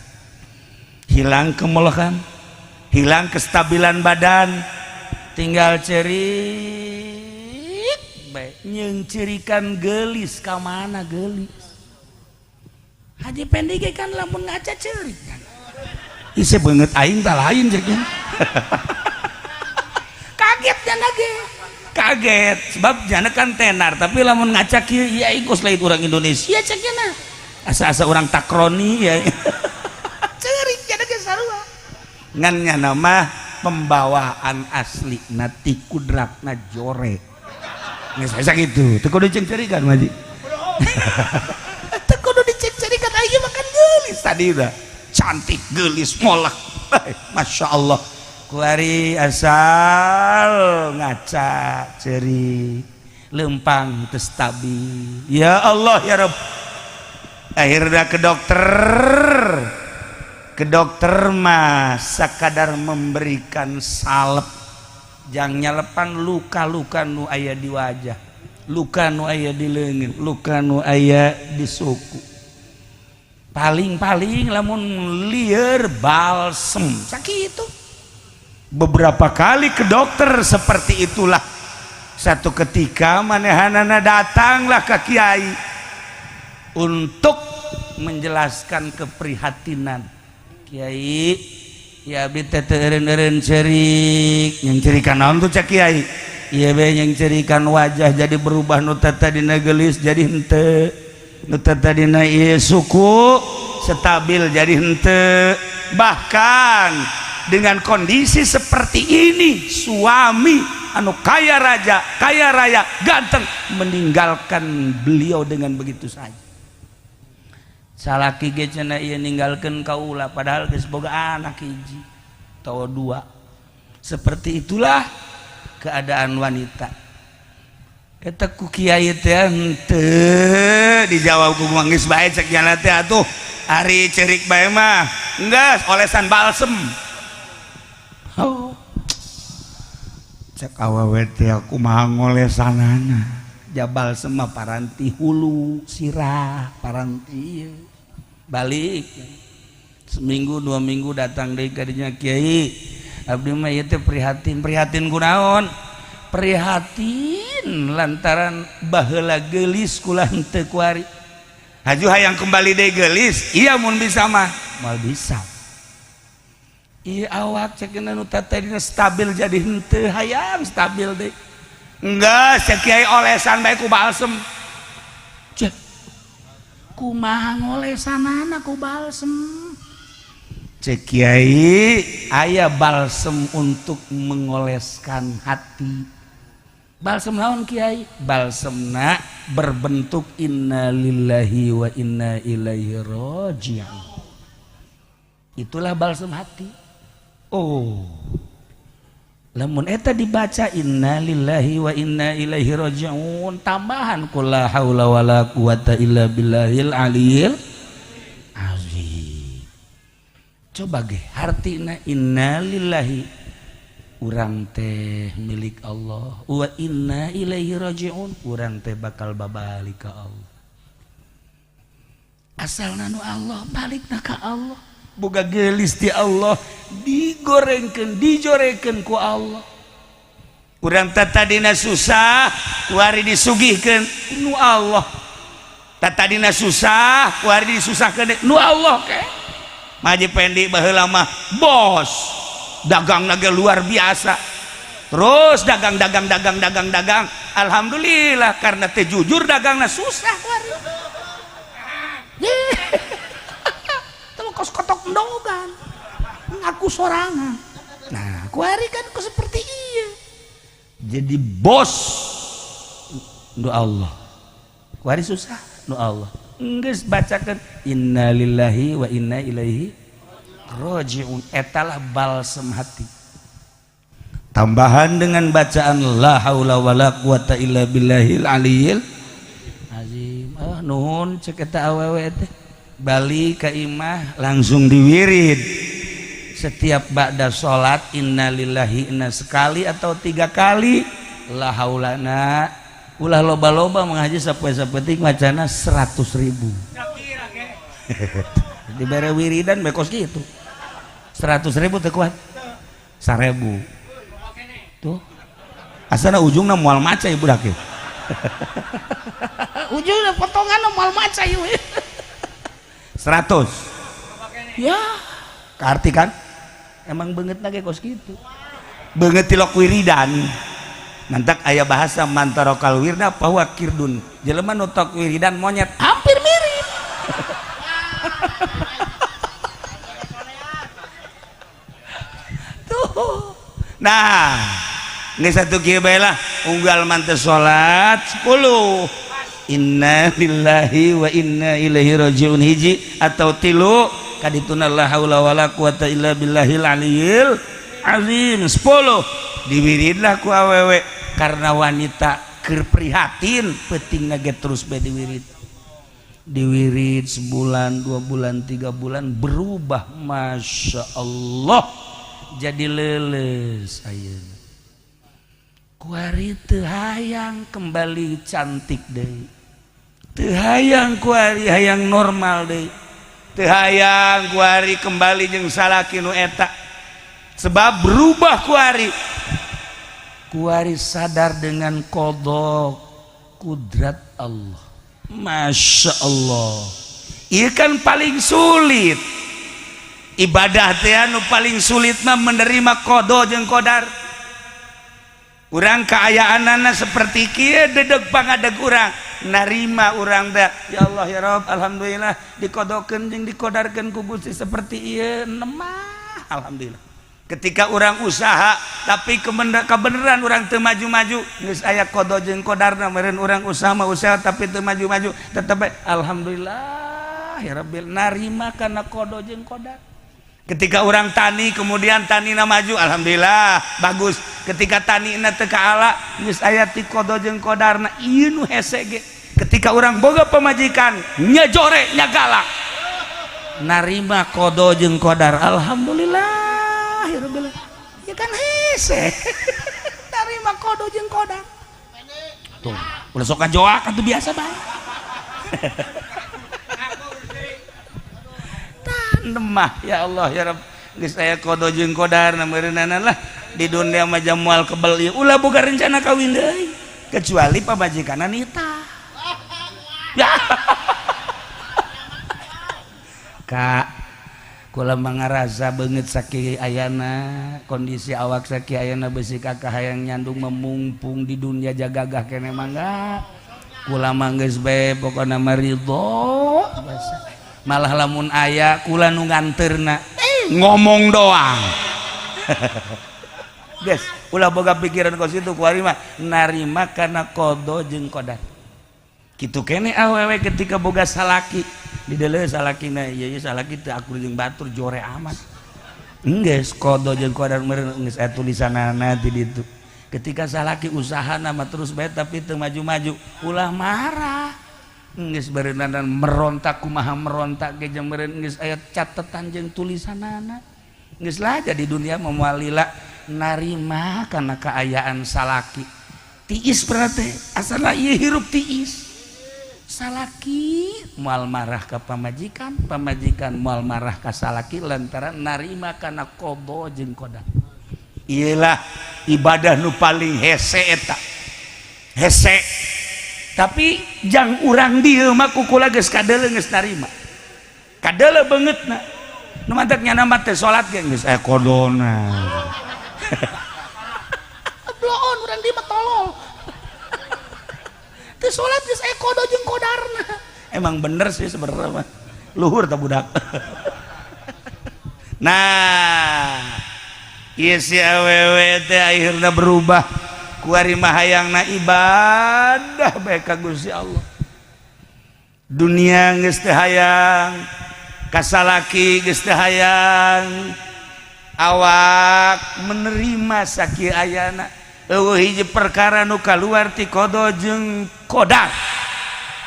hilang kemelokan hilang kestabilan badan tinggal cerik baik nyengcerikan gelis ka mana gelis Haji Pendike kan lamun ngaca cerik kan isi banget aing tak lain jadinya kaget jana ge kaget sebab jana kan tenar tapi lamun ngaca kieu ya ikut lain orang Indonesia ceknya asa-asa orang takroni ya cerik jana ge sarua ngan nya nama pembawaan asli nati kudratna jore geus asa kitu teu kudu cengcerikan maji teu kudu dicengcerikan aja makan gelis tadi udah cantik gelis molek masya Allah kuari asal ngaca ceri lempang teu stabil ya Allah ya Rabb akhirnya ke dokter mah sakadar memberikan salep jang nyalepan luka-luka nu aya di wajah luka nu aya di leungit luka nu aya di suku paling lamun lieur balsem sakitu beberapa kali ke dokter seperti itulah satu ketika manehanana datanglah ke kiai untuk menjelaskan keprihatinan Kiai ya abdi teh teu eureun-eureun cerik yang cerikan naon tuh cak kiai ieu be yang cerikan wajah jadi berubah nu tadina gelis jadi henteu nu tadina ieu suku stabil jadi henteu bahkan dengan kondisi seperti ini suami anu kaya raya ganteng meninggalkan beliau dengan begitu saja salaki ge cenah ieu ninggalkeun kaula padahal geus boga anak hiji atawa 2 seperti itulah keadaan wanita eta ku kiai teh henteu dijawab ku geus bae cek jalan teh atuh ari cerik bae mah enggeus olesan balsem cek awewe teh kumaha ngolesanana jabal semua paranti hulu sirah paranti balik seminggu 2 minggu datang deui ka dinya kiai abdi mah ieu teh prihatin kunaon prihatin lantaran baheula geulis kula henteu kuari haju hayang kembali deui geulis iya mun bisa mah moal bisa ieu awak cekeuna nu tadi stabil jadi henteu hayang stabil deui enggak cek kiai olesan bae ku balsem cek kumaha ngolesanana ku balsem cek kiai aya balsem untuk mengoleskan hati balsem naon kiai balsemna berbentuk innalillahi wa inna ilaihi raji'un itulah balsem hati oh lamun eta dibaca innalillahi wa inna ilaihi raji'un tambahan qul la haula wala quwata illa billahil aliyil azim coba ge hartina innalillahi urang teh milik Allah wa inna ilaihi raji'un urang teh bakal babalik ka Allah asalna nu Allah balikna ka Allah boga geulis di Allah digorengkeun dijorekeun ku Allah urang tadina susah kuari disugihkeun nu Allah tadina susah kuari disusahkeun nu Allah ke maji pendi baheula mah bos dagang naga luar biasa terus dagang alhamdulillah karena teh jujur dagangna susah kuari kos kotok ndogan ngaku sorangan nah kuari kan ku seperti iya jadi bos nu Allah kuari susah nu Allah geus bacakeun innalillahi wa inna ilaihi raji'un etalah balsem hati tambahan dengan bacaan la haula wala quwata illa billahil aliyil azim nuhun cek eta awewe teh bali ka imah langsung diwirid setiap ba'da sholat innalillahi inna sekali atau 3 kali la haulana ulah loba-loba mengaji sapoe-sapoetik macana 100.000 dibere wiridan bekos gitu 100.000 teu kuat 1.000 tuh asana ujungna moal maca ieu budak ieu ujungna potonganna moal maca ieu 100 ya arti kan emang beungeutna ge kos kitu beungeut tilok wiridan nantak aya bahasa mantarokal wirda bahwa kirdun jelema nu tok wiridan monyet hampir mirip tuh nah geus satu kieu bae lah unggal manteu salat 10 inna lillahi wa inna ilaihi raji'un hiji atau 3 kadituna la haula wala quwata illa billahil aliyil azim 10 diwiridlah ku awewe karena wanita keur prihatin peuting nage terus bae diwirid sebulan 2 bulan 3 bulan berubah masya Allah jadi leuleus ayeuna kuari teu hayang kembali cantik deui teu hayang kuari hayang normal deui teu hayang kuari kembali jeung salaki nu eta sebab berubah kuari sadar dengan qada kudrat Allah masya Allah ieu kan paling sulit ibadah teh anu paling sulit mah menerima qada jeung qadar urang kaayaanana seperti kieu dedeg pangadeg urang narima urang da ya Allah ya Rabb alhamdulillah dikodokeun jeung dikodarkeun ku Gusti seperti ieu nemah alhamdulillah ketika urang usaha tapi kebenaran urang teu maju-maju geus aya qada jeung qadarna meureun urang usaha mah usaha tapi teu maju-maju tetep alhamdulillah ya Rabbil narima kana qada jeung qadar ketika orang tani kemudian tanina maju alhamdulillah bagus ketika tanina teu kaala geus aya ti qada jeung qadarna ieu nu hese ge ketika orang boga pamajikan nyajore nyagala narima qada jeung qadar alhamdulillah ya rabbil ya kan hese narima qada jeung qadar tuh ulah sok kajoak atuh biasa bae nemah ya Allah ya Rabb geus aya kodo jeung kodarna meureunana lah di dunia mah moal kebel ieu ulah boga rencana kawin deui kecuali pamajikanna nitah ya Kak kula mangarasa beungeut sakieu ayana kondisi awak sakieu ayana besi kakak hayang nyandung memumpung di dunia jagagah keneh mangga kula mah geus bae pokona mah ridho malah lamun aya kula nu nganteurna ngomong doang guys ulah boga pikiran kos itu kuari mah narima kana kodo jeung kodar kitu keneh awewe ketika boga salaki di deuleu salakina ieu salaki teu akur jeung batur jore amat enggeus kodo jeung kodar meureun geus aya tulisanana di ditu ketika salaki usahana mah terus bae tapi teu maju-maju ulah marah geus beureunan merontak kumaha merontak ge jeung meureun geus aya catetan jeung tulisanana geus lah jadi dunia moal lila narima kana kaayaan salaki tiis berarti asal ieu hirup tiis salaki moal marah ka pamajikan pamajikan moal marah ka salaki lantaran narima kana kodo jeung kodar iyalah ibadah nu paling hese eta hese tapi jang urang dieu mah kukula geus kadeuleu geus narima kadeuleu beungeutna nu mantep nyana mah teh salat ge geus aya kodona bloon urang di mah tolol teu salat geus aya kodo jeung kodarna emang bener sih sebenarnya mah luhur tah budak nah ieu si awewe teh akhirna berubah kuari mah hayangna ibadah bae ka Gusti Allah dunia geus teu hayang kasalaki geus teu hayang awak menerima sakieu ayana eueuh hiji perkara nu kaluar ti kodo jeung kodar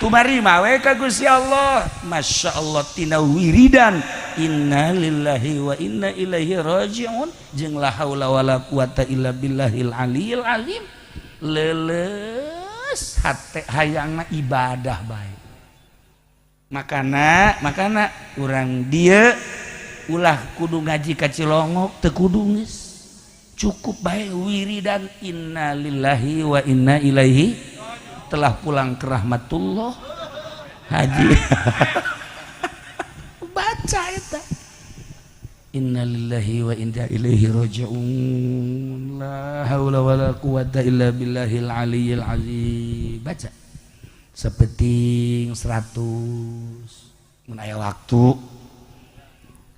tumarima we ka Gusti Allah masyaallah tina wiridan inna lillahi wa inna ilaihi rajiun jeung la haula wala quwata illa billahil aliyil azim leuleus hate hayangna ibadah bae makana urang dieu ulah kudu ngaji ka Cilongok teu kudu geus cukup bae wiridan inna lillahi wa inna ilaihi telah pulang ke rahmatullah haji baca eta inna lillahi wa inna ilaihi rajiun la haula wala quwata illa billahil aliyyil azim baca sapeting 100 mun aya waktu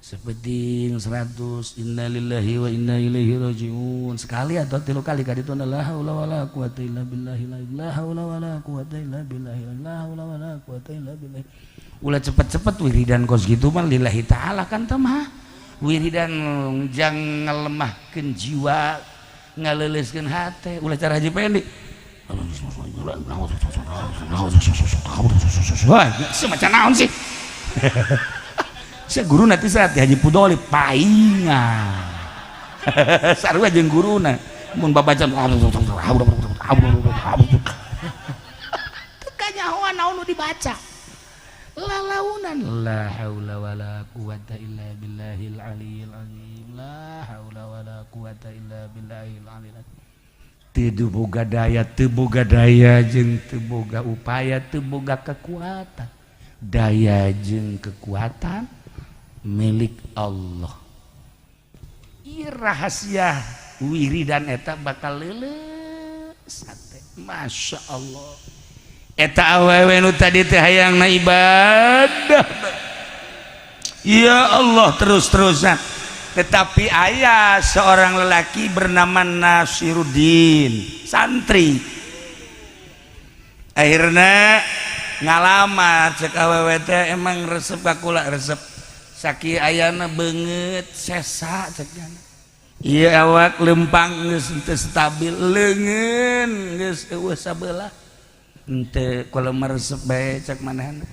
sapeting 100 innalillahi wa inna ilaihi rajiun sekali atau 3 kali ka ditu la haula wala quwata illa billahi la haula wala quwata illa billahi la haula wala quwata illa billahi ulah cepet-cepet wiridan kos gitu mah lillahi taala kan teh mah wiridan jang ngalemahkeun jiwa ngaleuleskeun hate ulah cara haji pendek wah semacam naon sih saya guru nanti saat Haji Pudoli paingan sarua jeung guruna mun babacan teu kanyahoan naon nu dibaca lalaunan la haula wala quwata illa billahil aliyil azim la haula wala quwata illa billahil aliyil azim teu boga daya jeung teu boga upaya teu boga kekuatan daya jeung kekuatan milik Allah. Ieu rahasia wiridan eta bakal leuleus hate. Masya Allah. Eta awewe nu tadi teh hayangna ibadah. Ya Allah terus-terusan. Tetapi aya seorang lelaki bernama Nasiruddin, santri. Akhirnya ngalamar cek awewe teh emang resep ka kula resep saki ayana beungeut sesa cekna ieu awak lempang geus teu stabil leungeun geus eueuh sabelah henteu kula resep bae cek manehna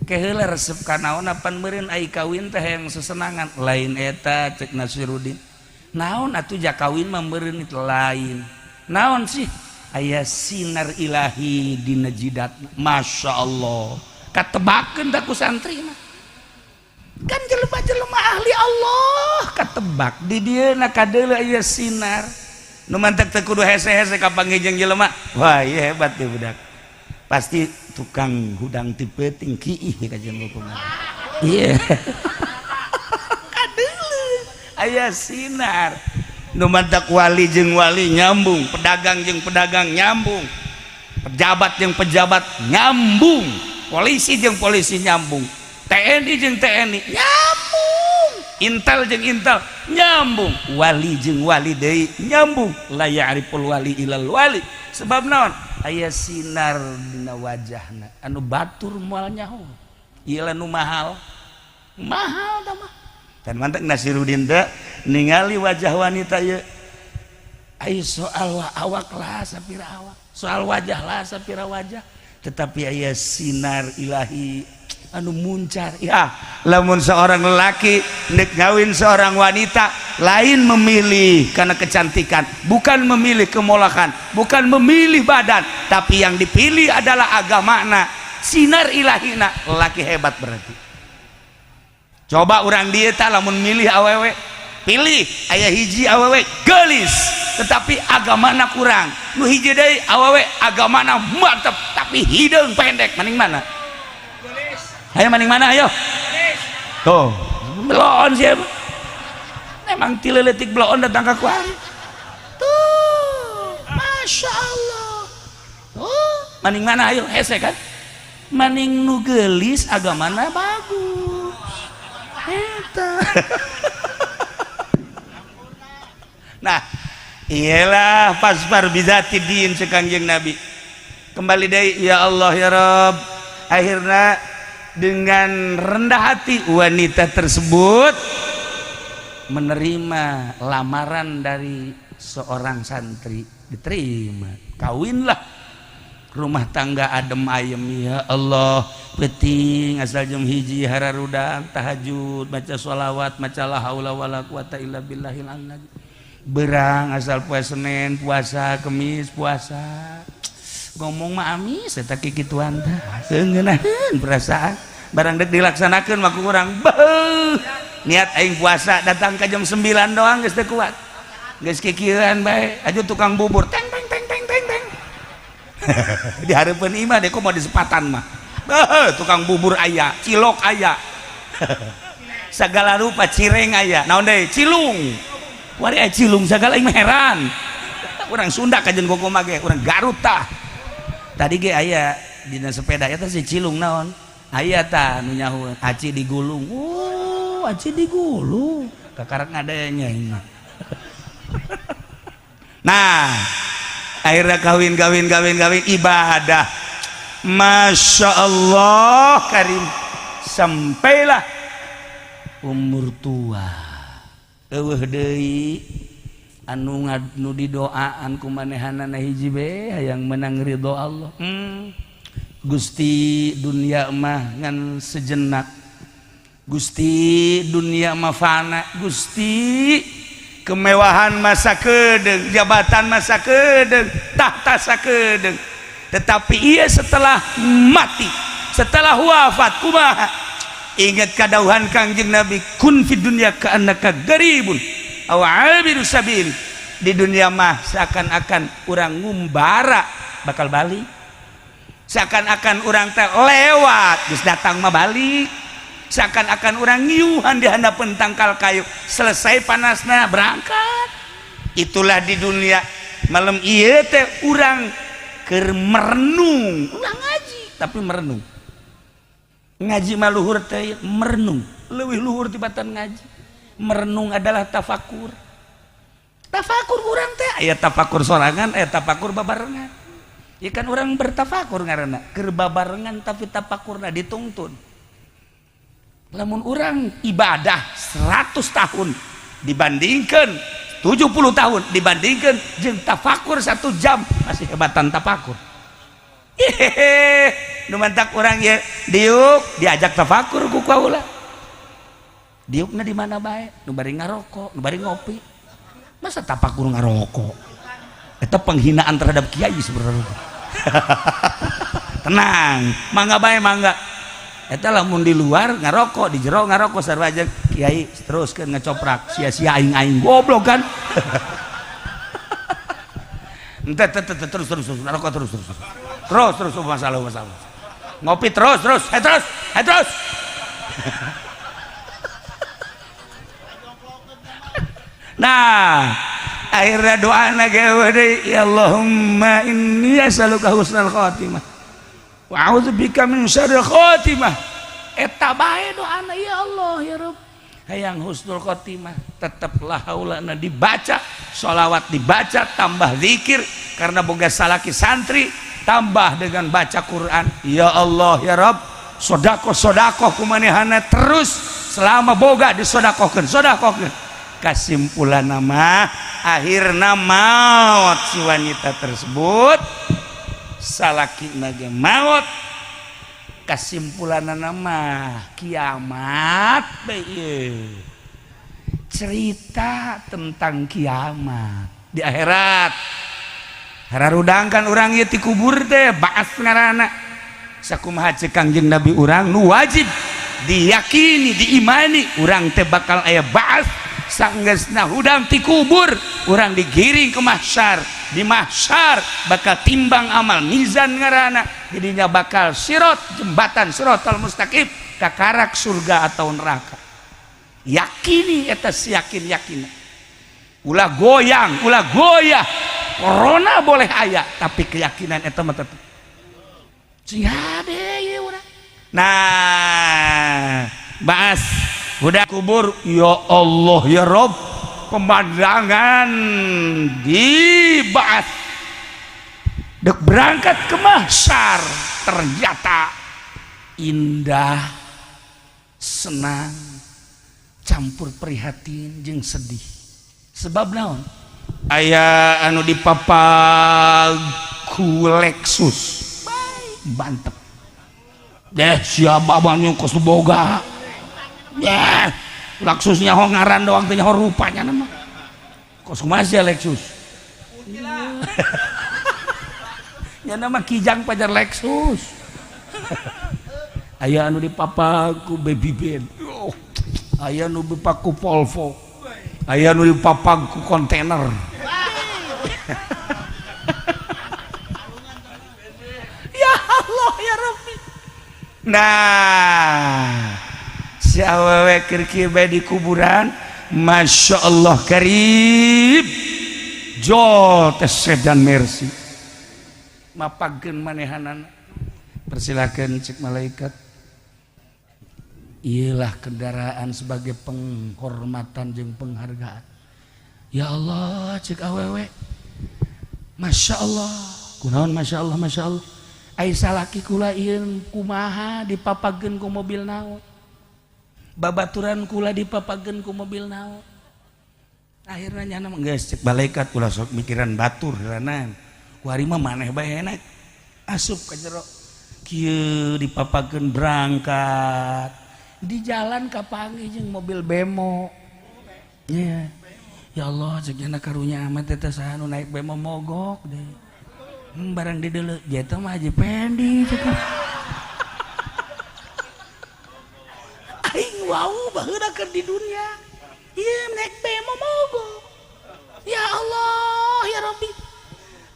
ke heula resep ka naon apan meureun ai kawin teh yang sesenangan lain eta cek Nasiruddin naon atuh ja kawin mah meureun itu lain naon sih aya sinar ilahi dina jidatna Masya Allah katebakeun da ku santri mah kan jelema-jelema ahli Allah katebak di dieu na kadeuleu aya sinar nu mantek teu kudu hese-hese ka panggih jelema. Wah ieu hebat teh budak, pasti tukang hudang ti peuting kiih ka jeung hukuman. Iya kadeuleu aya sinar. Nu mantek wali jeung wali nyambung, pedagang jeung pedagang nyambung, pejabat jeung pejabat nyambung, polisi jeung polisi nyambung, TNI jeung TNI nyambung, intel jeung intel nyambung, wali jeung wali deui nyambung. La ya'riful wali ilal wali. Sebab naon? Aya sinar dina wajahna anu batur moal nyaho. Ieu nu mahal. Mahal tah mah. Dan mantek Nasiruddin teh ningali wajah wanita ieu. Ai soal awak lah sapira awak, soal wajah lah sapira wajah, tetapi aya sinar ilahi anu muncar. Ya, lamun seorang lelaki nek ngawin seorang wanita, lain memilih karena kecantikan, bukan memilih kemolakan, bukan memilih badan, tapi yang dipilih adalah agamana, sinar ilahina. Lelaki hebat berarti. Coba orang dia tak lamun milih awewe, pilih aya hiji awewe gelis tetapi agamana kurang, nu hiji deui awewe agamana mantep tapi hideung pendek. Maning mana? Ayo maning mana ayo? Tuh, belon siapa? Memang ti leutik belon datang ka kuari. Tuh, Masya Allah. Tuh, maning mana ayo? Hese kan? Maning nu gelis agamana bagus. Eta. Nah, iyalah fasfar bizati din sekanjeng Nabi. Kembali deui ya Allah ya Rabb. Akhirnya dengan rendah hati wanita tersebut menerima lamaran dari seorang santri, diterima, kawinlah. Rumah tangga adem ayem ya Allah, penting asal jam hiji hararudang tahajud baca sholawat maca la haula wala quwata illa billahil azim. Berang asal poe Senin puasa, Kemis puasa, ngomong mah amis eta kikituan teh seungeunahkeun perasaan barang dek dilaksanakeun mah ku urang beuh niat aing puasa datang ka jam 9 doang geus teu kuat, geus kikieuan bae aju tukang bubur teng teng teng teng teng teng di hareupeun imah deh kok mau di sepatan mah tukang bubur aya, cilok aya segala rupa cireng aya, naon deui cilung wari aya cilung segala imah heran urang Sunda kajen kokomah ge urang Garut tah tadi ge aya dina sepeda eta si cilung naon aya tah nu nyaho aci digulung. Oh aci digulung kakarak ngadanya imah nah akhirnya kawin ibadah. Masya Allah karim, sampailah umur tua eueuh deui anu didoaan ku manehanana hiji bae hayang menang ridho Allah. Gusti dunia mah ngan sejenak, Gusti dunia mah fana, Gusti kemewahan masa kedeng, jabatan masa kedeng, tahta sakedeng. Tetapi ia setelah mati, setelah wafat kumaha? Ingat kadauhan Kangjeng Nabi, kun fid dunya ka'annaka garibun aw 'abiru sabil. Di dunia mah seakan-akan urang ngumbara bakal balik. Seakan-akan urang teh lewat geus datang mah balik. Seakan-akan orang ngiuhan di hadapan tangkal kayu, selesai panasnya berangkat. Itulah di dunia malam ieu teh urang keur merenung, ulah ngaji tapi merenung. Ngaji mah luhur teh merenung, leuwih luhur tibatan ngaji. Merenung adalah tafakur. Tafakur urang teh aya tafakur sorangan, aya tafakur babarengan. Ya kan orang bertafakur ngaranna, keur babarengan tapi tafakurna dituntun. Lamun orang ibadah 100 tahun dibandingkan 70 tahun dibandingkan jeung tafakur 1 jam masih hebatan tafakur. Nu mantak urang ye diuk diajak tafakur ku kaula. Diukna di mana bae? Nu bari ngarokok, nu bari ngopi. Masa tafakur ngarokok? Eta penghinaan terhadap kiai sebenarnya. Tenang, mangga bae mangga. eta lamun di luar ngarokok, di jero ngarokok sarua aja kiai teruskeun ngecoprak sia-sia aing goblok kan. Ente terus ngarokok terus masalah ngopi terus nah akhirnya doa nage ya Allahumma inni as'aluka husnal khatimah wa a'udzubika min syarril khatimah eta bae doana ya Allah ya Rabb hayang husnul khatimah teteplah haulana dibaca sholawat dibaca tambah zikir karena boga salaki santri tambah dengan baca Quran ya Allah ya Rabb sodakoh kumanehana terus selama boga disodakohkeun kesimpulan nama akhirna maut si wanita tersebut salaki nage maut kesimpulan nama kiamat cerita tentang kiamat di akhirat hararudangkan urang ieu ti kubur teh ba'ats ngaranna sakumaha ceuk Kangjeng Nabi urang nu wajib diyakini diimani urang teh bakal aya ba'ats sanggeusna hudang ti kubur urang digiring ke mahsyar di mahsyar bakal timbang amal mizan ngaranna jadinya bakal sirat jembatan siratal mustaqim ka karak surga atau neraka yakini eta yakin ulah goyang ulah goyah corona boleh aya tapi keyakinan eta mah tetep cihade ye urang nah bahas udah kubur ya Allah ya Rob pemandangan dibahas dek berangkat ke mahsyar ternyata indah senang campur prihatin jeung sedih sebab naon aya anu dipapagu Lexus bantep deh siapa banyak kos boga ya Lexusnya hongaran doang teh nyaho rupanya nama kos masih Lexus ya nama kijang pajar Lexus aya anu dipapaku baby band aya anu dipaku Volvo aya anu dipapaku kontainer ya Allah ya Rabbi nah si awewe kirki bae di kuburan Masya Allah karib jol tes sedan Mercy mapagkeun manehanana persilakan cek malaikat iyalah kendaraan sebagai penghormatan jeung penghargaan ya Allah cek awewe Masya Allah kunaon Masya Allah ai salaki kula ieu kumaha dipapagkeun ku mobil naon babaturan kula dipapageun ku mobil naon akhirna nyana geus cek malaikat kula sok mikiran batur heureunana ku ari mah maneh bae enak asup ka jero kieu dipapageun berangkat di jalan kapanggih jeung mobil bemo ya ya Allah cek nyana karunya amat eta saha nu naik bemo mogok deh barang di deuleu jeta mah Haji Pendi cek aing wau baheula keur di dunia ieu naik bemo mogok ya Allah ya Rabbi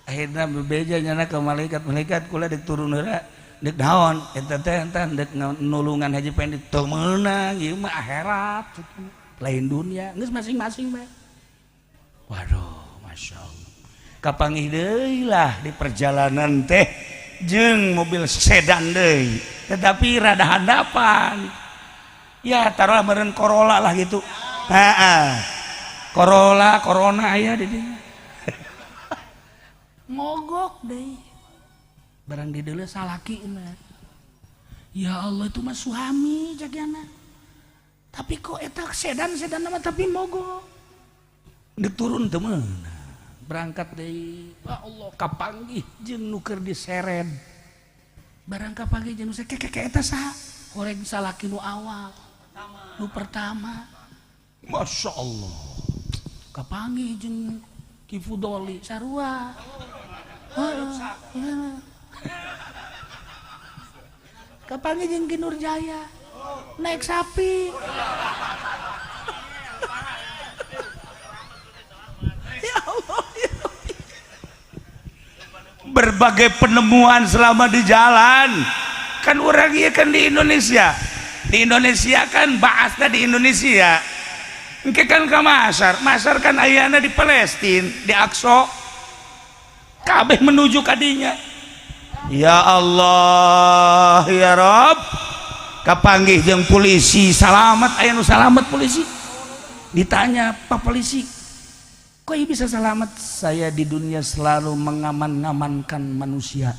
akhirna bebeja nyana ka malaikat kula dek turun heula dek naon eta teh entan dek nulungan Haji Pendi teu meunang ieu mah akhirat lain dunia geus masing-masing bae waduh Masya Allah kapanggih deui lah di perjalanan teh jeung mobil sedan deui tetapi rada handapan ya taruhlah meureun Corolla lah gitu Corona aya di dieu mogok deh barang di deuleu salakina ya Allah itu mah suami jagiana tapi kok eta sedan nama tapi mogok dek turun teu meunang berangkat deui ya Allah kapanggih jeung nu keur diseret barang kapanggih jeung nu keke eta saha horeng salaki nu awal nu pertama Masya Allah kapanggih jeung Ki Fudoli sarua kapangi jeung Ki Nurjaya naik sapi. Ya Allah, ya Rabbi. Berbagai penemuan selama di jalan kan orang iya kan di Indonesia kan bahasnya di Indonesia engke kan ke Masar kan ayana di Palestina di Aqsa kabeh menuju kadinya. Ya Allah ya Rob kapanggih jeung polisi salamet aya nu salamet polisi ditanya Pak polisi kok bisa selamat? Saya di dunia selalu mengaman-ngamankan manusia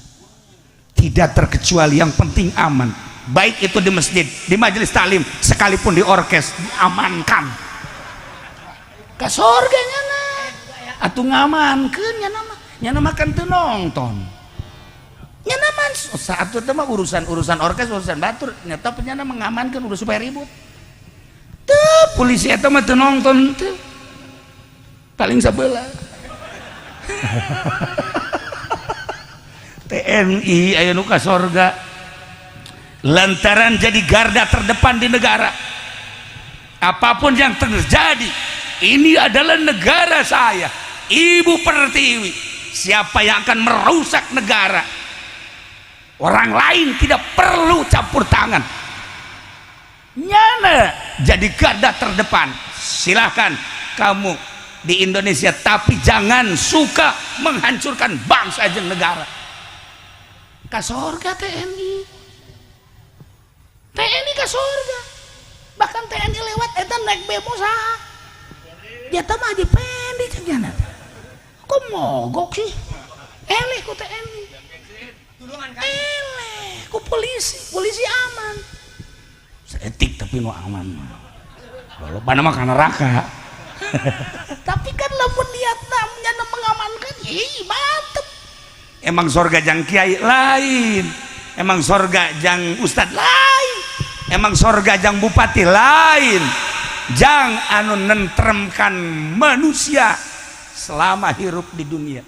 tidak terkecuali yang penting aman, baik itu di masjid, di majelis taklim, sekalipun di orkes diamankan ka surga nyana atuh ngamankeun nyana makan teu nongton nyana man saat itu mah urusan orkes urusan batur nyata nyana mengamankan udah supaya ribut teu polisi eta mah teu nongton teu paling sabelah TNI aya nu ka sorga lantaran jadi garda terdepan di negara. Apapun yang terjadi, ini adalah negara saya, Ibu Pertiwi. Siapa yang akan merusak negara, orang lain tidak perlu campur tangan. Nyana jadi garda terdepan. Silahkan kamu di Indonesia, tapi jangan suka menghancurkan bangsa dan negara. Ka sorga TNI ka sorga, bahkan TNI lewat eta naik bemo saha dia mah aja pendi cenah kok mogok sih eleh ku TNI eleh ku polisi aman seetik tapi nu aman loba mah ka neraka tapi kan lamun niatna nyana mengamankan mantep. Emang sorga jang kiai lain, emang sorga jang ustad lain, emang sorga jang bupati lain, jang anu nentremkan manusia selama hirup di dunia.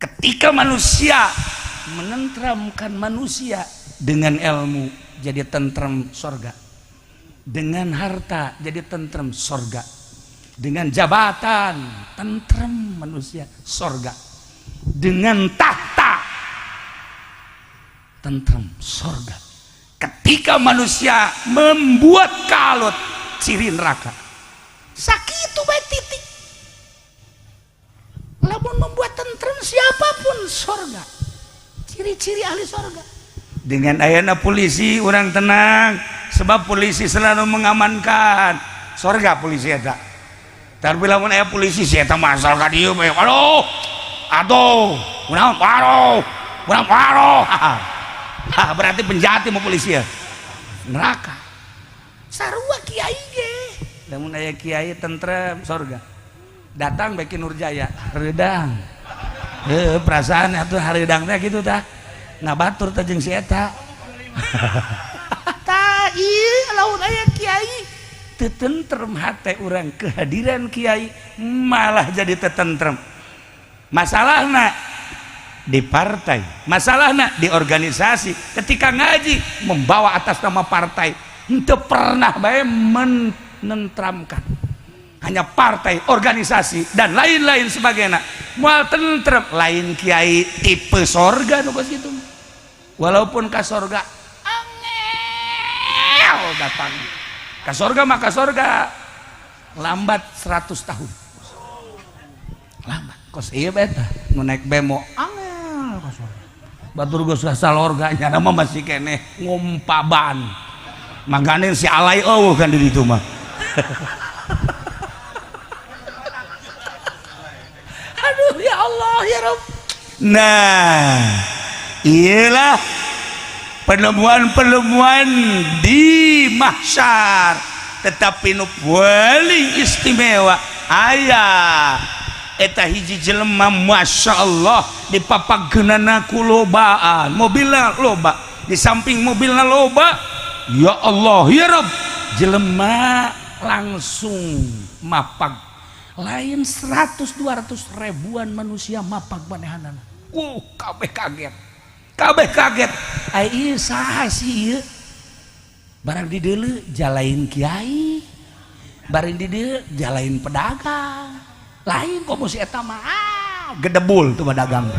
Ketika manusia menenteramkan manusia dengan ilmu jadi tentrem sorga, dengan harta jadi tentrem sorga, dengan jabatan tentrem manusia sorga, dengan tahta tentrem sorga. Ketika manusia membuat kalut ciri neraka sakitu baik titik. Lamun membuat tentrem siapapun sorga, ciri-ciri ahli sorga. Dengan ayana polisi orang tenang sebab polisi selalu mengamankan sorga. Polisi ada tapi lamun aya polisi si eta masal ka dieu bae aduh waduh berarti penjahat mau polisi ya neraka. Sarua kiai ge lamun aya kiai tentrem sorga datang beki Nurjaya hareudang perasaan atuh hareudang teh gitu tah ngabatur teh jeung si eta tah ieu lamun aya kiai teu tentrem hate urang kehadiran kiai malah jadi teu tentrem. Masalahna di partai, masalahna di organisasi. Ketika ngaji membawa atas nama partai, henteu pernah bae menentramkan. Hanya partai, organisasi dan lain-lain sebagainya. Moal tentrem lain kiai tipe sorga nu geus kitu. Walaupun ka sorga angel datang. Ka sorga maka sorga lambat 100 tahun. Lambat. Kos iya beta nu naik bemo angel ka sorga. Batur geus salorga nya mah masih keneh ngumpaban. Mangane si alay eueuh kan di ditu mah. Aduh ya Allah ya Rabb. Nah, iyalah penemuan-penemuan di mahsyar, tetapi nu paling istimewa aya eta hiji jelema masya Allah dipapageunana ku lobaan, mobilna loba, di samping mobilna loba, ya Allah ya Rabb, jelema langsung mapag lain 100-200 ribuan manusia mapag manehanana. Kabeh kaget. kabeh kaget ai saha sih ieu barang di dieu jalain kiai barang di dieu jalain pedagang lain komo si eta mah gedebul tuh pedagang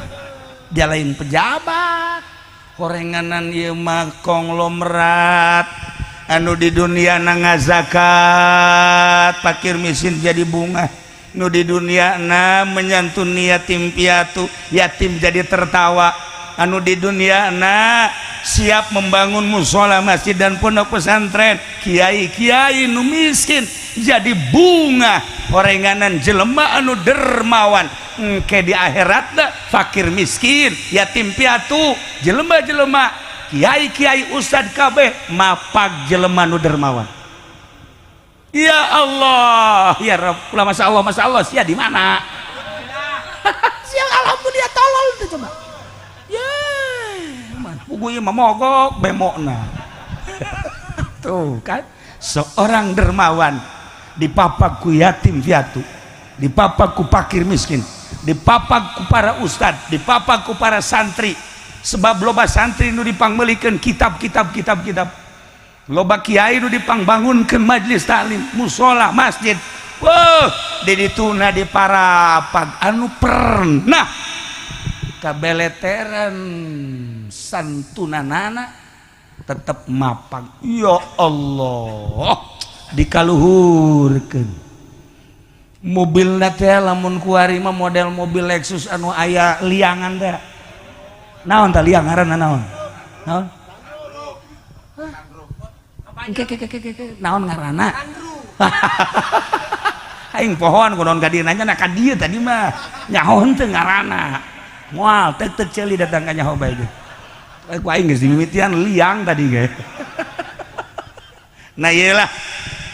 jalain pejabat horenganan ieu mah konglomerat anu di dunia na zakat fakir miskin jadi bunga nu di dunia na menyantuni yatim piatu yatim jadi tertawa anu di dunia na siap membangun musola masjid dan pondok pesantren kiai-kiai nu miskin jadi bunga horenganan jelema anu dermawan engke di akhirat da fakir miskin yatim piatu jelema-jelema kiai-kiai ustad kabeh mapag jelema nu dermawan. Ya Allah ya Rabb lah masya Allah sia di mana sia alhamdulillah tolol tuh coba ya puguy mah mogok bemokna tuh kan seorang dermawan dipapak ku yatim piatu dipapak ku fakir miskin dipapak ku para ustad dipapak ku para santri sebab loba santri nu dipangmelikeun kitab loba kiai nu dipangbangunkeun majelis taklim musola masjid wah di dituna di parapag anu pernah kabeleteran santunanana tetep mapag ya Allah dikaluhurkeun mobilna teh lamun kuari mah model mobil Lexus anu aya liangan teh naon tah liang ngaranna naon naon ngaranna aing pohon kunaon ka dieu nanya ka dieu tadi mah nyahoan teu ngaranna moal teu ceuli datang ka nyaho bae ge ku aing geus dimimitian liang tadi ge nah iyalah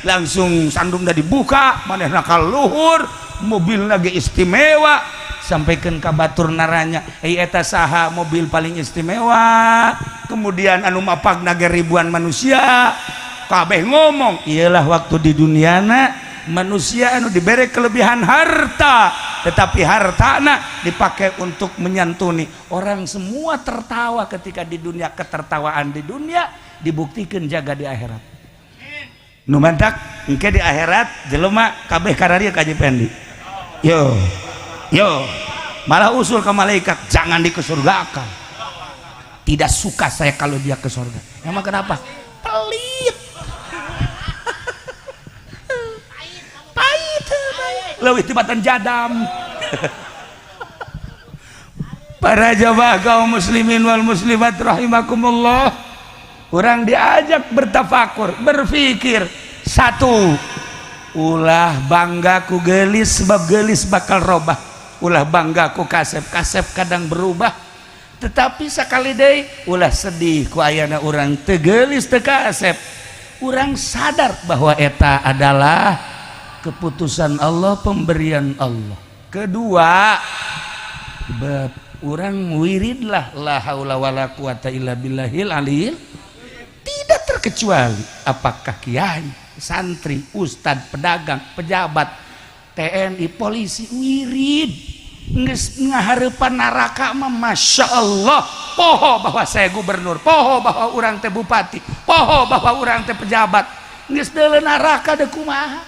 langsung sandung dah dibuka manehna ka luhur mobil lagi istimewa sampaikan ka batur naranya eta saha mobil paling istimewa kemudian anu mapagna ge ribuan manusia kabeh ngomong iyalah waktu di duniana manusia anu diberi kelebihan harta tetapi hartana dipakai untuk menyantuni orang semua tertawa ketika di dunia ketertawaan di dunia dibuktikan jaga di akhirat nu mantak engke di akhirat jelema kabeh kararieu ka Pendi yo malah usul ke malaikat jangan dikesurgakan tidak suka saya kalau dia ke surga emang kenapa pelit pahit leuwih tibatan jadam para jamaah kaum muslimin wal muslimat rahimakumullah orang diajak bertafakur berpikir satu ulah bangga ku gelis sebab gelis bakal robah ulah bangga ku kasep kadang berubah tetapi sakali deui ulah sedih ku ayana urang teu geulis teu kasep urang sadar bahwa eta adalah keputusan Allah pemberian Allah kedua urang wiridlah la haula wala quwata illa billahil aliyil tidak terkecuali apakah kiai santri ustad pedagang pejabat TNI polisi wirid geus ngahareupan neraka mah masya Allah poho bahwa saya gubernur poho bahwa urang teh bupati poho bahwa urang teh pejabat geus deuleu neraka da kumaha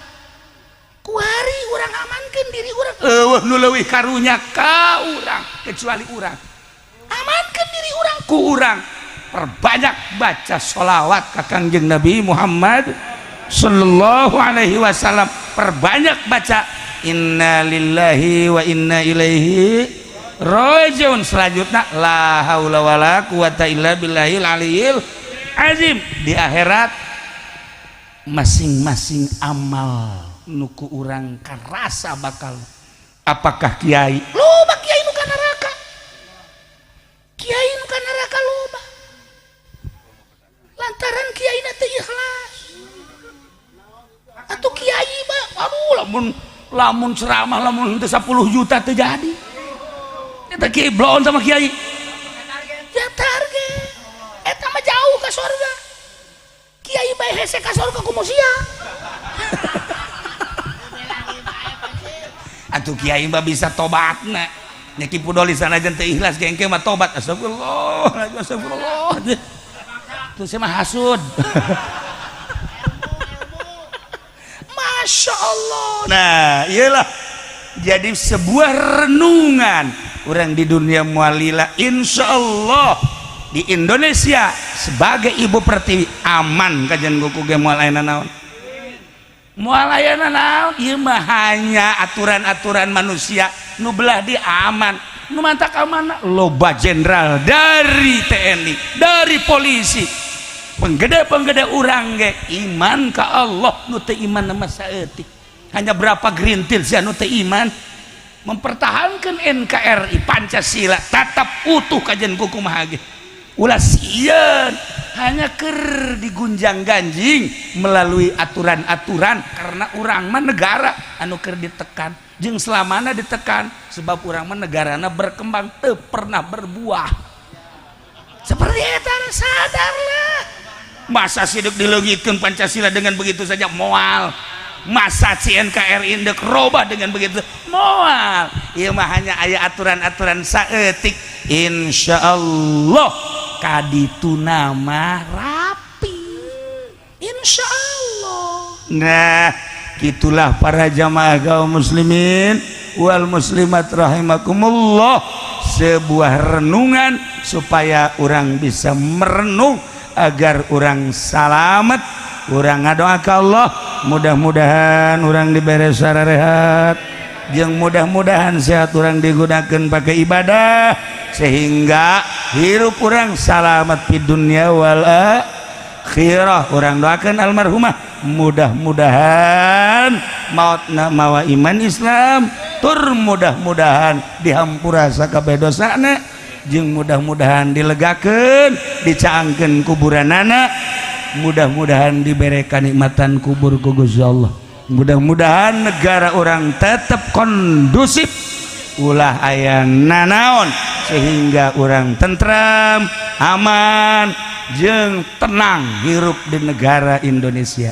kuari urang amankeun diri urang eueuh nu leuwih karunya ka urang kecuali urang amankeun diri urang ku urang perbanyak baca sholawat ka Kangjeng Nabi Muhammad sallallahu alaihi wasallam perbanyak baca inna lillahi wa inna ilaihi rajiun selanjutnya la haula wala quwata illa billahil aliyil azim di akhirat masing-masing amal nuku urang karasa bakal apakah kiai loba kiai nu ka neraka kiai nu ka neraka loba lantaran kiai na teu ikhlas atuh kiai mah aduh lamun ceramah lamun 10 juta terjadi eta kiai bloon sama kiai ya target eta mah jauh ke surga kiai bae hese ka surga kumaha sia atuh kiai mah bisa tobatna nyaki pudoli sana aja teu ikhlas gengke mah tobat astagfirullah tuh saya mah hasud. Masya Allah. Nah iyalah jadi sebuah renungan orang di dunia mualila insya Allah di Indonesia sebagai ibu pertiwi aman kajian guku ge moal ayeuna naon moal ayeuna naon ieu mah hanya aturan-aturan manusia nu belah di aman nu mantak amanna loba jenderal dari TNI dari polisi penggede urang ge iman ka Allah nu teu iman nama saeutik hanya berapa gerintil sia nu teu iman mempertahankan NKRI Pancasila tetap utuh kajian kuku mah ge ulah sieun hanya ker digunjang ganjing melalui aturan-aturan karena urang mah negara anu keur ditekan jeung selamana ditekan sebab urang mah negarana berkembang teu pernah berbuah seperti eta sadarlah masa hidup dileungitkeun Pancasila dengan begitu saja moal masa si NKRI indek robah dengan begitu moal ieu mah hanya aya aturan-aturan saeutik insyaallah kaditu nama rapi insyaallah. Nah gitulah para jamaah kaum muslimin wal muslimat rahimakumullah sebuah renungan supaya orang bisa merenung agar orang selamat orang ngadoa ka Allah mudah-mudahan orang diberi sararehat jeung mudah-mudahan sehat orang digunakan pakai ibadah sehingga hirup orang selamat di dunia wal akhirah. Orang doakan almarhumah mudah-mudahan mautna mawa iman Islam tur mudah-mudahan dihampura sakabeh dosana jeung mudah-mudahan dilegakeun dicaangkeun kuburanana mudah-mudahan diberi kenikmatan kubur ku Gusti Allah. Mudah-mudahan negara orang tetap kondusif ulah aya nanaon sehingga orang tentram aman jeung tenang hirup di negara Indonesia.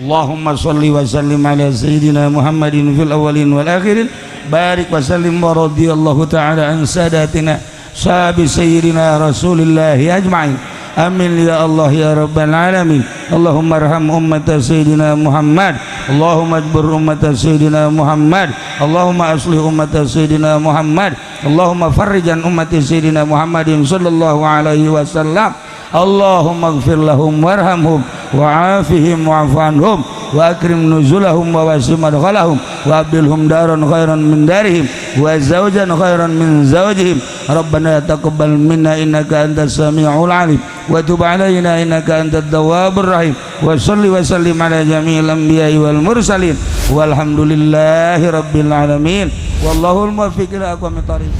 Allahumma sholli wa sallim ala sayyidina Muhammadin fil awwalin wal akhirin barik wa sallim wa radhiyallahu ta'ala an sadatina sahabi sayyidina Rasulillah ajma'in. Amin ya Allah ya rabbal alamin. Allahumma arham ummat sayyidina Muhammad, Allahumma ajbur ummat sayyidina Muhammad, Allahumma aslih ummat sayyidina Muhammad, Allahumma farrijan ummat sayyidina Muhammadin sallallahu alaihi wasallam. Allahumma ighfir lahum warhamhum wa'afihim wa'fu anhum wa akrim nuzulahum wa wasi' madkhalahum wa abdilhum daran khairan min darihim wa zawjan khairan min zawjihim. Rabbana taqabbal minna innaka antas samiul alim wa tub alaina innaka antat tawwabur rahim wa shalli wa sallim ala jami'il anbiya'i wal mursalin walhamdulillahi rabbil alamin wallahul muwaffiq ila aqwamit thoriq.